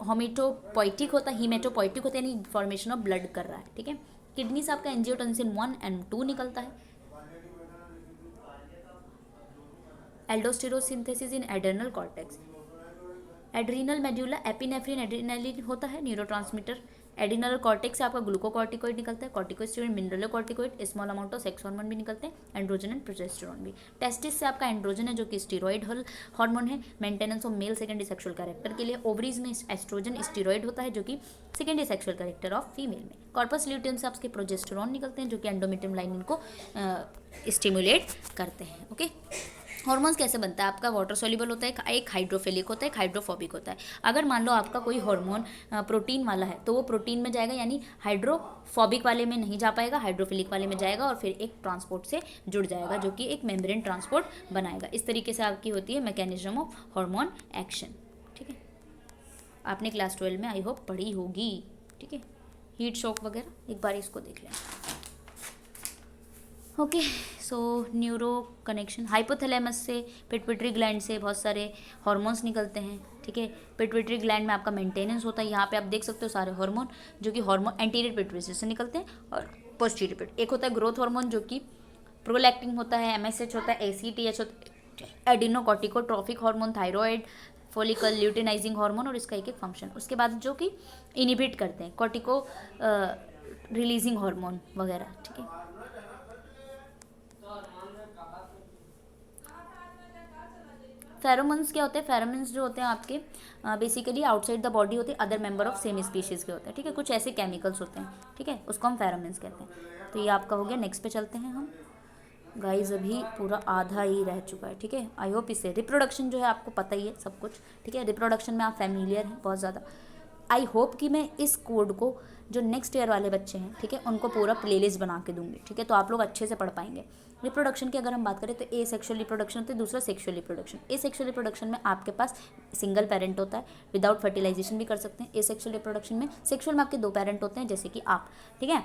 होमिटोपोइटिक होता है, हीमेटोपोइटिक होता है, यानी फॉर्मेशन ऑफ ब्लड कर रहा है, ठीक है। किडनी से आपका एंजियोटेंसिन 1 एंड 2 निकलता है। Aldosterone synthesis in adrenal cortex. Adrenal medulla epinephrine adrenaline होता है, न्यूरोट्रांसमीटर। एड्रीनल कॉर्टेक्स से आपका ग्लूकोकॉर्टिकोइड निकलता है, corticosteroid, mineralocorticoid, small amount of sex hormone भी निकलते हैं, एंड्रोजन एंड प्रोजेस्टेरॉन भी। टेस्टिस से आपका एंड्रोजन है, जो कि स्टीरॉइड हार्मोन है, maintenance of male secondary sexual character के लिए। ओवरीज में एस्ट्रोजन स्टीरॉइड होता है, जो कि secondary sexual character of female में। कॉर्पस ल्यूटियम से आपके प्रोजेस्टेरॉन निकलते हैं, जो कि एंडोमेट्रियम लाइनिन को स्टिमुलेट करते हैं, ओके। हार्मोन्स कैसे बनता है आपका, वाटर सॉल्युबल होता है, एक हाइड्रोफिलिक होता है, एक हाइड्रोफोबिक होता है। अगर मान लो आपका कोई हार्मोन प्रोटीन वाला है, तो वो प्रोटीन में जाएगा, यानी हाइड्रोफोबिक वाले में नहीं जा पाएगा, हाइड्रोफिलिक वाले में जाएगा, और फिर एक ट्रांसपोर्ट से जुड़ जाएगा, जो कि एक मेम्ब्रेन ट्रांसपोर्ट बनाएगा। इस तरीके से आपकी होती है मैकेनिज्म ऑफ हार्मोन एक्शन, ठीक है। आपने क्लास 12 में आई होप पढ़ी होगी, ठीक है। हीट शॉक वगैरह एक बार इसको देख लें, ओके। सो न्यूरो कनेक्शन, हाइपोथैलेमस से, पिट्यूटरी ग्लैंड से बहुत सारे हार्मोन्स निकलते हैं, ठीक है। पिट्यूटरी ग्लैंड में आपका मेंटेनेंस होता है, यहाँ पे आप देख सकते हो सारे हार्मोन, जो कि हार्मोन एंटीरियर पिट्यूटरी से निकलते हैं, और पोस्टीरियर पिट्यूटरी। एक होता है ग्रोथ हार्मोन, जो कि प्रोलैक्टिन होता है, एमएसएच होता है, एसीटीएच होता है, adrenocorticotropic hormone, thyroid, follicle luteinizing hormone, और इसका एक एक फंक्शन। उसके बाद जो कि इनिबिट करते हैं, कॉर्टिको रिलीजिंग हार्मोन वगैरह, ठीक है। फेरोमोन्स क्या होते हैं, फेरोमोन्स जो होते हैं आपके बेसिकली आउटसाइड द बॉडी होते हैं, other member of same species के होते हैं, ठीक है। कुछ ऐसे केमिकल्स होते हैं, ठीक है, उसको हम फेरोमोन्स कहते हैं। तो ये आपका हो गया। नेक्स्ट पे चलते हैं हम। गाइज अभी पूरा आधा ही रह चुका है, ठीक है। आई होप इससे रिप्रोडक्शन जो है आपको पता ही है सब कुछ, ठीक है। रिप्रोडक्शन में आप फैमिलियर हैं बहुत ज़्यादा, आई होप कि मैं इस कोड को जो नेक्स्ट ईयर वाले बच्चे हैं, ठीक है, उनको पूरा प्लेलिस्ट बना के दूंगी, ठीक है, तो आप लोग अच्छे से पढ़ पाएंगे। रिप्रोडक्शन की अगर हम बात करें तो ए सेक्सुअल रिप्रोडक्शन होता है, दूसरा सेक्सुअल रिप्रोडक्शन। ए सेक्सुअल रिप्रोडक्शन में आपके पास सिंगल पेरेंट होता है, विदाउट फर्टिलाइजेशन भी कर सकते हैं। ए सेक्सुअल रिप्रोडक्शन में सेक्सुअल में आपके 2 पेरेंट होते हैं, जैसे कि आप, ठीक है।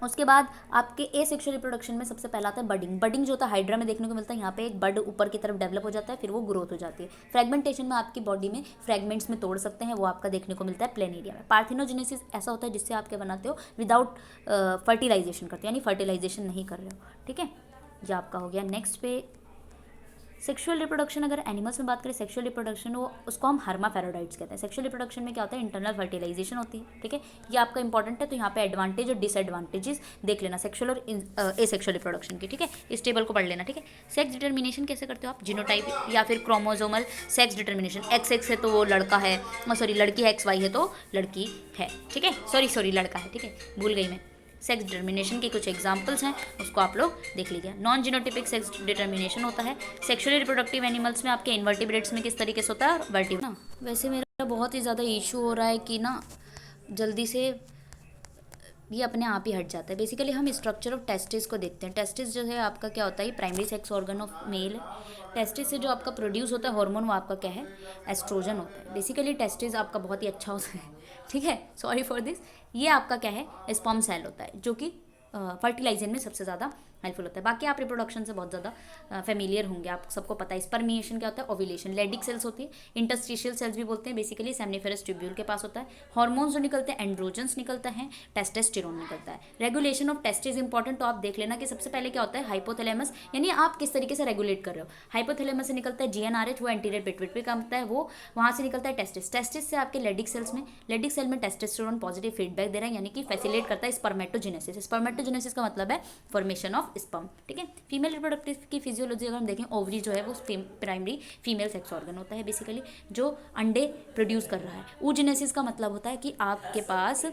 उसके बाद आपके ए सेक्सुअल रिप्रोडक्शन में सबसे पहला आता है बडिंग। बडिंग जो होता है हाइड्रा में देखने को मिलता है, यहाँ पे एक बड ऊपर की तरफ डेवलप हो जाता है, फिर वो ग्रोथ हो जाती है। फ्रेगमेंटेशन में आपकी बॉडी में फ्रेगमेंट्स में तोड़ सकते हैं, वो आपका देखने को मिलता है प्लेनेरिया में। पार्थिनोजेनेसिस ऐसा होता है जिससे आपके बनाते हो विदाउट फर्टिलाइजेशन करते हो, यानी फर्टिलाइजेशन नहीं कर रहे हो, ठीक है। ये आपका हो गया। नेक्स्ट पे सेक्सुअल रिप्रोडक्शन, अगर एनिमल्स में बात करें सेक्सुअल रिप्रोडक्शन, वो उसको हम हर्माफेरोडाइट्स कहते हैं। सेक्सुअल रिप्रोडक्शन में क्या होता है, इंटरनल फर्टिलाइजेशन होती है, ठीक है। ये आपका इंपॉर्टेंट है, तो यहाँ पे एडवांटेज और डिसएडवांटेजेस देख लेना सेक्सुअल और ए सेक्सुअल रिप्रोडक्शन की, ठीक है। इस टेबल को पढ़ लेना, ठीक है। सेक्स डिटर्मिनेशन कैसे करते हो आप, जीनोटाइप या फिर chromosomal sex determination. X x है तो वो लड़का है, सॉरी लड़की है, एक्स वाई है तो लड़की है, ठीक है, सॉरी लड़का है, ठीक है, भूल गई मैं। सेक्स डिटर्मिनेशन के कुछ एग्जाम्पल्स हैं, उसको आप लोग देख लीजिए। नॉन जीनोटिपिक सेक्स डिटर्मिनेशन होता है सेक्सुअली रिप्रोडक्टिव एनिमल्स में, आपके इन्वर्टिब्रेट्स में किस तरीके से होता है, वर्टिब्रेट ना। वैसे मेरा बहुत ही ज़्यादा इशू हो रहा है कि ना जल्दी से ये अपने आप ही हट जाता है। बेसिकली हम स्ट्रक्चर ऑफ टेस्टिस को देखते हैं। टेस्टिस जो है आपका क्या होता है, primary sex organ of male है। टेस्टिस से जो आपका प्रोड्यूस होता है हार्मोन, वो आपका क्या है, एस्ट्रोजन होता है। बेसिकली टेस्टिस आपका बहुत ही अच्छा होता है, ठीक है, सॉरी फॉर दिस। ये आपका क्या है, स्पर्म सेल होता है, जो कि फर्टिलाइजेशन में सबसे ज़्यादा हेल्पफुल होता है। बाकी आप रिप्रोडक्शन से बहुत ज़्यादा फेमिलियर होंगे, आप सबको पता है। स्पर्मिएशन क्या होता है, ओव्यूलेशन। लेडिक सेल्स होती है, इंटरस्टिशियल सेल्स भी बोलते हैं, बेसिकली सेमनिफेरस ट्यूब्यूल के पास होता है। हार्मोन्स जो निकलते हैं, एंड्रोजन्स निकलता है, टेस्टेस्टेरोन निकलता है। Regulation of test is important, तो आप देख लेना कि सबसे पहले क्या होता है, हाइपोथैलेमस, यानी आप किस तरीके से रेगुलेट कर रहे हो। हाइपोथैलेमस से निकलता है जीएनआरएच, वो एंटीरियर पिट्यूटरी काम करता है, वो वहाँ से निकलता है टेस्टिस। टेस्टिस से आपके लेडिक सेल्स में, लेडिक सेल में टेस्टेस्टेरोन पॉजिटिव फीडबैक दे रहा है, यानी कि फैसिलिटेट करता है स्पर्मेटोजेनेसिस। स्पर्मेटोजेनेसिस का मतलब है फॉर्मेशन ऑफ स्पर्म, ठीक है। फीमेल रिप्रोडक्टिव की फिजियोलॉजी अगर हम देखें, ओवरी जो है वो प्राइमरी फीमेल सेक्स ऑर्गन होता है, बेसिकली जो अंडे प्रोड्यूस कर रहा है। oogenesis का मतलब होता है कि आपके पास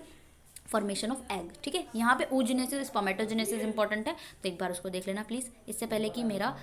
फॉर्मेशन ऑफ एग, ठीक है। यहाँ पे oogenesis स्पर्मेटोजेनेसिस इंपॉर्टेंट है, तो एक बार उसको देख लेना प्लीज़, इससे पहले कि मेरा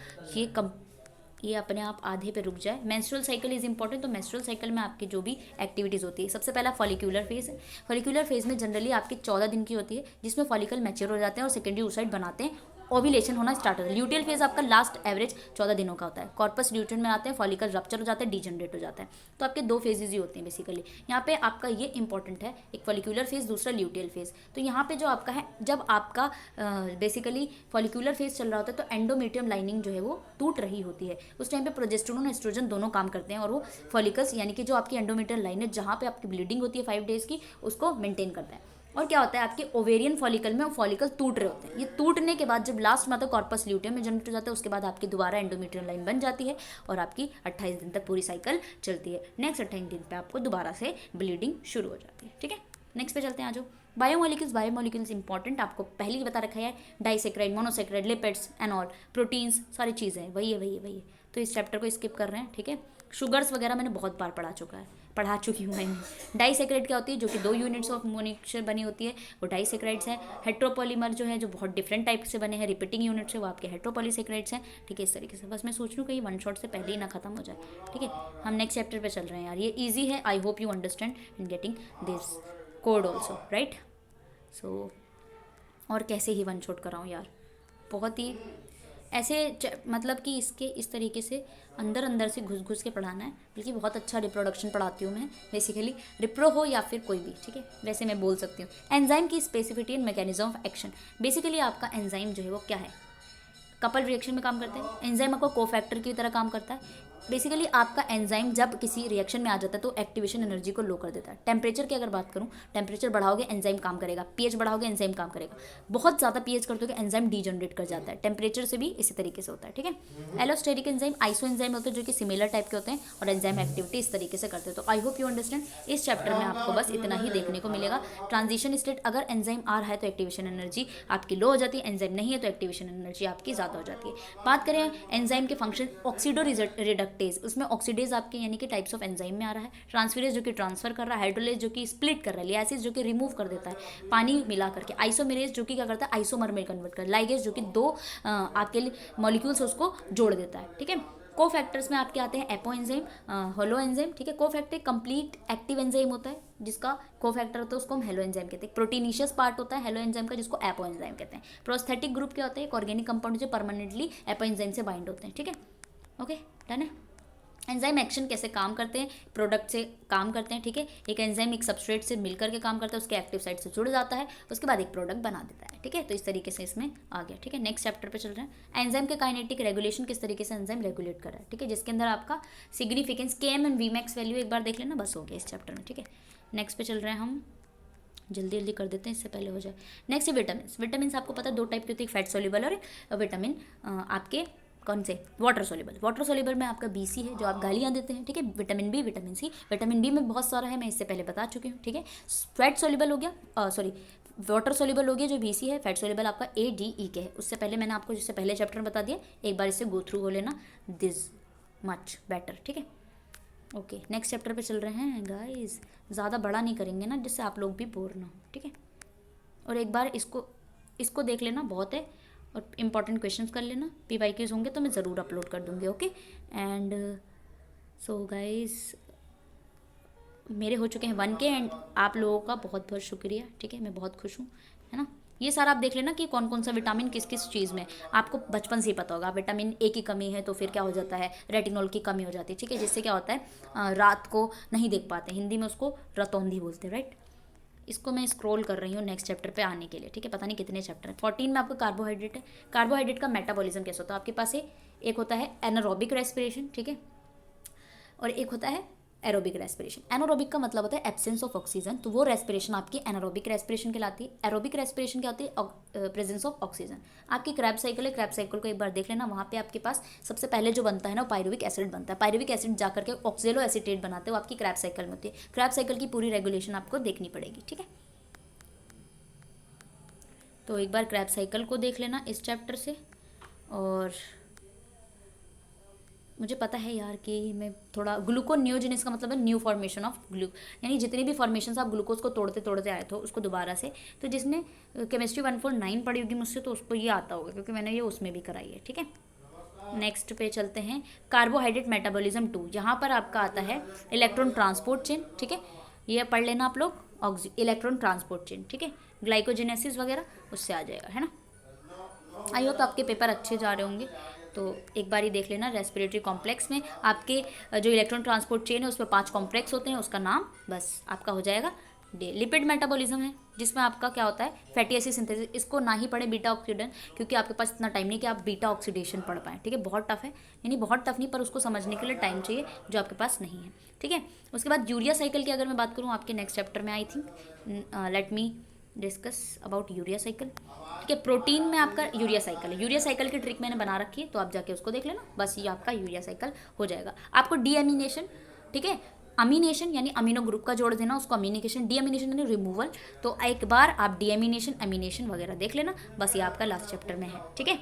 ये अपने आप आधे पे रुक जाए। मेंस्ट्रुअल साइकिल इज इंपॉर्टेंट, तो मेंस्ट्रुअल साइकिल में आपकी जो भी एक्टिविटीज़ होती है, सबसे पहला फॉलिक्यूलर फेज है। फॉलिक्यूलर फेज में जनरली आपकी 14 दिन की होती है, जिसमें फॉलिकल मैच्योर हो जाते हैं और सेकेंडरी oocyte बनाते हैं, ओव्यूलेशन होना स्टार्ट होता है। ल्यूटियल फेज आपका लास्ट एवरेज 14 दिनों का होता है। कॉर्पस ल्यूटियम में आते हैं, फॉलिकल रप्चर हो जाता है, डीजनरेट हो जाता है। तो आपके 2 फेजेज ही होते हैं बेसिकली। यहाँ पे आपका ये इंपॉर्टेंट है, एक फॉलिक्यूलर फेज, दूसरा ल्यूटियल फेज। तो यहाँ पे जो आपका है, जब आपका बेसिकली फॉलिक्यूलर फेज चल रहा होता है, तो एंडोमेट्रियम लाइनिंग जो है वो टूट रही होती है। उस टाइम पे प्रोजेस्टेरोन और एस्ट्रोजन दोनों काम करते हैं, और वो फॉलिकल्स, यानी कि जो आपकी एंडोमेट्रियम लाइन है जहाँ पे आपकी ब्लीडिंग होती है 5 डेज की, उसको मेंटेन करता है। और क्या होता है, आपके ओवेरियन फॉलिकल में फॉलिकल टूट रहे होते हैं। ये टूटने के बाद जब लास्ट में आता है कॉर्पस ल्यूटियम में जनरेट हो जाता है, उसके बाद आपकी दोबारा एंडोमेट्रियम लाइन बन जाती है और आपकी 28 दिन तक पूरी साइकिल चलती है। नेक्स्ट 28 दिन पे आपको दोबारा से ब्लीडिंग शुरू हो जाती है, ठीक है। नेक्स्ट पे चलते हैं, आ जाओ। बायोमोलिक्यूल्स इंपॉर्टेंट, आपको पहले ही बता रखा है, disaccharide, monosaccharide, lipids and all, proteins, सारी चीज़ें वही है। तो इस चैप्टर को स्किप कर रहे हैं, ठीक है। शुगर्स वगैरह मैंने बहुत बार पढ़ा चुकी हूँ मैं। डाइसेक्राइड क्या होती है, जो कि 2 यूनिट्स ऑफ मोनिक्चर बनी होती है, वो डाइसेक्राइड्स हैं। हेट्रोपॉलीमर जो है, जो बहुत डिफरेंट टाइप से बने हैं, रिपीटिंग यूनिट्स है, वो आपके हेट्रोपॉलीसेक्राइड्स हैं, ठीक है। इस तरीके से बस मैं सोच लूँ कहीं वन शॉट से पहले ही ना खत्म हो जाए, ठीक है। हम नेक्स्ट चैप्टर पे चल रहे हैं यार, ये ईजी है। I hope you understand in getting this code also, right. So और कैसे ही वन शॉट कराऊँ यार, बहुत ही ऐसे मतलब कि इसके इस तरीके से अंदर से घुस के पढ़ाना है। बल्कि बहुत अच्छा रिप्रोडक्शन पढ़ाती हूँ मैं, बेसिकली रिप्रो हो या फिर कोई भी, ठीक है। वैसे मैं बोल सकती हूँ एंजाइम की स्पेसिफिटी and mechanism of action. Basically आपका एंजाइम जो है वो क्या है, कपल रिएक्शन में काम करते हैं। एंजाइम आपका कोफैक्टर की तरह काम करता है। बेसिकली आपका एंजाइम जब किसी रिएक्शन में आ जाता है तो एक्टिवेशन एनर्जी को लो कर देता है। टेम्परेचर की अगर बात करूँ, टेम्परेचर बढ़ाओगे एंजाइम काम करेगा, पीएच बढ़ाओगे एंजाइम काम करेगा। बहुत ज़्यादा पीएच कर दोगे एंजाइम डीजनरेट कर जाता है। टेम्परेचर से भी इसी तरीके से होता है, ठीक है। एलोस्टेरिक एंजाइम, आइसो एंजाइम होते हैं जो कि सिमिलर टाइप के होते हैं और एंजाइम एक्टिविटी इस तरीके से करते हैं। तो आई होप यू अंडरस्टैंड। इस चैप्टर में आपको बस इतना ही देखने को मिलेगा। ट्रांजिशन स्टेट, अगर एंजाइम आ रहा है तो एक्टिवेशन एनर्जी आपकी लो हो जाती है, एंजाइम नहीं है तो एक्टिवेशन एनर्जी आपकी ज़्यादा हो जाती है। बात करें एंजाइम के फंक्शन, ऑक्सीडो रिडक्टेज, उसमें ऑक्सीडेज आपके यानी कि टाइप्स ऑफ एंजाइम में आ रहा है। ट्रांसफेरेज जो कि ट्रांसफर कर रहा है, हाइड्रोलेज जो कि स्प्लिट कर रहा है, लियासिस जो कि रिमूव कर देता है पानी मिला करके, आइसोमेरेज जो कि क्या करता है आइसोमर में कन्वर्ट कर, लाइगेज जो कि 2 आपके मॉलिक्यूल्स उसको जोड़ देता है, ठीक है। कोफैक्टर्स में आपके आते हैं एपो एंजाइम, होलो एंजाइम, ठीक है। कोफैक्टर कंप्लीट एक्टिव एंजाइम होता है, जिसका कोफैक्टर होता है उसको हम हेलो एंजाइम कहते हैं। प्रोटीनिशियस पार्ट होता है हेलो एंजाइम का, जिसको एपो एंजाइम कहते हैं। प्रोस्थेटिक ग्रुप क्या होता है? एक ऑर्गेनिक कंपाउंड जो परमानेंटली एपो एंजाइम से बाइंड होते हैं। ठीक है, ओके, डन है। एंजाइम एक्शन कैसे काम करते हैं? प्रोडक्ट से काम करते हैं। ठीक है, एक एंजाइम एक सबस्ट्रेट से मिलकर के काम करता है, उसके एक्टिव साइट से जुड़ जाता है, उसके बाद एक प्रोडक्ट बना देता है। ठीक है, तो इस तरीके से इसमें आ गया। ठीक है, नेक्स्ट चैप्टर पे चल रहे हैं। एंजाइम के काइनेटिक रेगुलेशन, किस तरीके से एंजाइम रेगुलेट कर रहा है। ठीक है, जिसके अंदर आपका significance Km and Vmax value एक बार देख लेना, बस हो गया इस चैप्टर में। ठीक है, नेक्स्ट पे चल रहे हैं हम, जल्दी जल्दी कर देते हैं इससे पहले हो जाए। नेक्स्ट है विटामिन। विटामिन आपको पता है दो टाइप की होती है, फैट सोल्यूबल और विटामिन आपके कौन से? Water soluble. वाटर सोल्यूबल में आपका BC है जो आप गालियाँ देते हैं। ठीक है, vitamin B, vitamin C. Vitamin B में बहुत सारा है, मैं इससे पहले बता चुकी हूँ। ठीक है, फैट सोल्यूबल हो गया, सॉरी वाटर सोल्यूबल हो गया जो BC है। फैट सोल्यूबल आपका ADE के है, उससे पहले मैंने आपको जिससे पहले चैप्टर में बता दिया, एक बार इससे गो थ्रू हो लेना, दिस मच बेटर। ठीक है, ओके, नेक्स्ट चैप्टर पे चल रहे हैं गाइस। ज़्यादा बड़ा नहीं करेंगे ना, जिससे आप लोग भी बोर ना हो। ठीक है, और एक बार इसको देख लेना, बहुत है, और इम्पॉर्टेंट क्वेश्चंस कर लेना। PYQs होंगे तो मैं ज़रूर अपलोड कर दूँगी। ओके, एंड सो गाइस मेरे हो चुके हैं 1K एंड आप लोगों का बहुत बहुत शुक्रिया। ठीक है, मैं बहुत खुश हूँ, है ना। ये सारा आप देख लेना कि कौन कौन सा विटामिन किस किस चीज़ में, आपको बचपन से ही पता होगा। विटामिन A की कमी है तो फिर क्या हो जाता है? रेटिनॉल की कमी हो जाती है। ठीक है, जिससे क्या होता है, रात को नहीं देख पाते, हिंदी में उसको रतौंधी बोलते हैं, राइट। इसको मैं स्क्रॉल कर रही हूँ नेक्स्ट चैप्टर पे आने के लिए। ठीक है, पता नहीं कितने चैप्टर है। 14 में आपका कार्बोहाइड्रेट है। कार्बोहाइड्रेट का मेटाबॉलिज्म कैसे होता है? आपके पास एक होता है एनारोबिक रेस्पिरेशन, ठीक है, और एक होता है एरोबिक रेस्पिरेशन। एनारोबिक का मतलब होता है एब्सेंस ऑफ ऑक्सीजन, तो वो रेस्पिरेशन आपकी एनारोबिक रेस्पिरेशन कहलाती है। एरोबिक रेस्पिरेशन क्या होती है? Presence of oxygen. आपकी क्रैब साइकिल है, क्रैब साइकिल को एक बार देख लेना। वहाँ पे आपके पास सबसे पहले जो बनता है ना, वो पायरुविक एसिड बनता है। पायरुविक एसिड जाकर के ऑक्जेलो एसीटेट बनाते हैं, वो आपकी क्रैब साइकिल में होती है। क्रैब साइकिल की पूरी रेगुलेशन आपको देखनी पड़ेगी। ठीक है, तो एक बार क्रैब साइकिल को देख लेना इस चैप्टर से। और मुझे पता है यार कि मैं थोड़ा ग्लूकोनियोजेनेसिस का मतलब है न्यू फॉर्मेशन ऑफ यानी जितनी भी फॉर्मेशन आप ग्लूकोज को तोड़ते तोड़ते आए थे उसको दोबारा से, तो जिसने केमिस्ट्री 149 पढ़ी होगी मुझसे तो उसको ये आता होगा, क्योंकि मैंने ये उसमें भी कराई है। ठीक है, नेक्स्ट पे चलते हैं। कार्बोहाइड्रेट मेटाबॉलिज्म 2, यहाँ पर आपका आता है इलेक्ट्रॉन ट्रांसपोर्ट चेन। ठीक है, ये पढ़ लेना आप लोग, इलेक्ट्रॉन ट्रांसपोर्ट चेन। ठीक है, ग्लाइकोजेनेसिस वगैरह उससे आ जाएगा, है ना। आई होप आपके पेपर अच्छे जा रहे होंगे, तो एक बार ही देख लेना। रेस्पिरेटरी कॉम्प्लेक्स में आपके जो इलेक्ट्रॉन ट्रांसपोर्ट चेन है उसमें 5 कॉम्प्लेक्स होते हैं, उसका नाम बस आपका हो जाएगा डे। लिपिड मेटाबॉलिज्म है, जिसमें आपका क्या होता है? Fatty acid synthesis. इसको ना ही पढ़े बीटा ऑक्सीडेशन, क्योंकि आपके पास इतना टाइम नहीं कि आप बीटा ऑक्सीडेशन पढ़ पाएँ। ठीक है, बहुत टफ है, यानी बहुत टफ नहीं, पर उसको समझने के लिए टाइम चाहिए जो आपके पास नहीं है। ठीक है, उसके बाद यूरिया साइकिल की अगर मैं बात करूँ आपके नेक्स्ट चैप्टर में, I think let me discuss about urea cycle. ठीक है, प्रोटीन में आपका यूरिया साइकिल है। यूरिया साइकिल की ट्रिक मैंने बना रखी है, तो आप जाके उसको देख लेना, बस ये आपका यूरिया साइकिल हो जाएगा। आपको डीएमिनेशन, ठीक है, अमीनेशन यानी अमीनो ग्रुप का जोड़ देना, उसको अमीनेशन, डीएमिनेशन यानी रिमूवल। तो एक बार आप डीएमिनेशन, अमीनेशन वगैरह देख लेना, बस ये आपका लास्ट चैप्टर में है। ठीक है,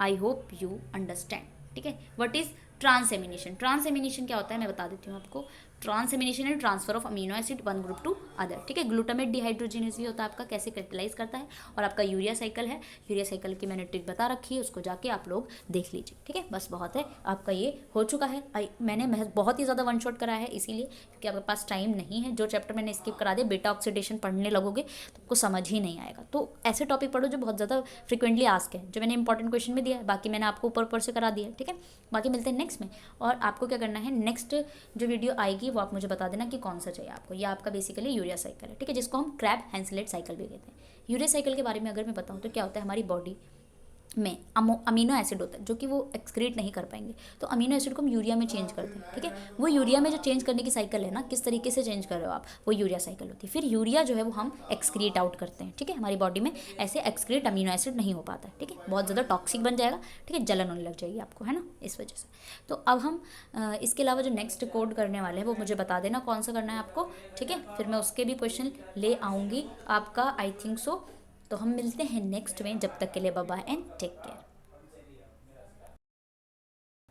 आई होप यू अंडरस्टैंड। ठीक है, व्हाट इज ट्रांसएमिनेशन? ट्रांसएमिनेशन क्या होता है मैं बता देती हूँ आपको। ट्रांसएमिनेशन है transfer of amino acid one group to other. ठीक है, ग्लूटामेट डिहाइड्रोजिनेज भी होता है आपका, कैसे कैटेलाइज करता है। और आपका यूरिया साइकिल है, यूरिया साइकिल की मैंने ट्रिक बता रखी है, उसको जाके आप लोग देख लीजिए। ठीक है, बस बहुत है, आपका ये हो चुका है। मैंने बहुत ही ज़्यादा वन शॉट कराया है, इसीलिए क्योंकि आपके पास टाइम नहीं है। जो चैप्टर मैंने स्किप करा दिया, बेटा ऑक्सीडेशन पढ़ने लगोगे तो आपको समझ ही नहीं आएगा। तो ऐसे टॉपिक पढ़ो जो बहुत ज़्यादा फ्रिक्वेंटली आस्क है, जो मैंने इंपॉर्टेंट क्वेश्चन में दिया है, बाकी मैंने आपको ऊपर ऊपर से करा दिया है। ठीक है, बाकी मिलते हैं नेक्स्ट में। और आपको क्या करना है, नेक्स्ट जो वीडियो आएगी वो आप मुझे बता देना कि कौन सा चाहिए आपको। ये आपका बेसिकली यूरिया साइकिल है। ठीक है, जिसको हम क्रैब हैंसलेट साइकिल भी कहते हैं। यूरिया साइकिल के बारे में अगर मैं बताऊँ तो क्या होता है, हमारी बॉडी में अमीनो एसिड होता है जो कि वो एक्सक्रीट नहीं कर पाएंगे, तो अमीनो एसिड को हम यूरिया में चेंज करते हैं। ठीक है, वो यूरिया में जो चेंज करने की साइकिल है ना, किस तरीके से चेंज कर रहे हो आप, वो यूरिया साइकिल होती है। फिर यूरिया जो है वो हम एक्सक्रीट आउट करते हैं। ठीक है, हमारी बॉडी में ऐसे एक्सक्रीट अमीनो एसिड नहीं हो पाता है। ठीक है, बहुत ज़्यादा टॉक्सिक बन जाएगा। ठीक है, जलन होने लग जाएगी आपको, है ना, इस वजह से। तो अब हम इसके अलावा जो नेक्स्ट कोड करने वाले हैं वो मुझे बता देना कौन सा करना है आपको। ठीक है, फिर मैं उसके भी क्वेश्चन ले आऊँगी आपका, आई थिंक सो। तो हम मिलते हैं नेक्स्ट में, जब तक के लिए bye bye and take care.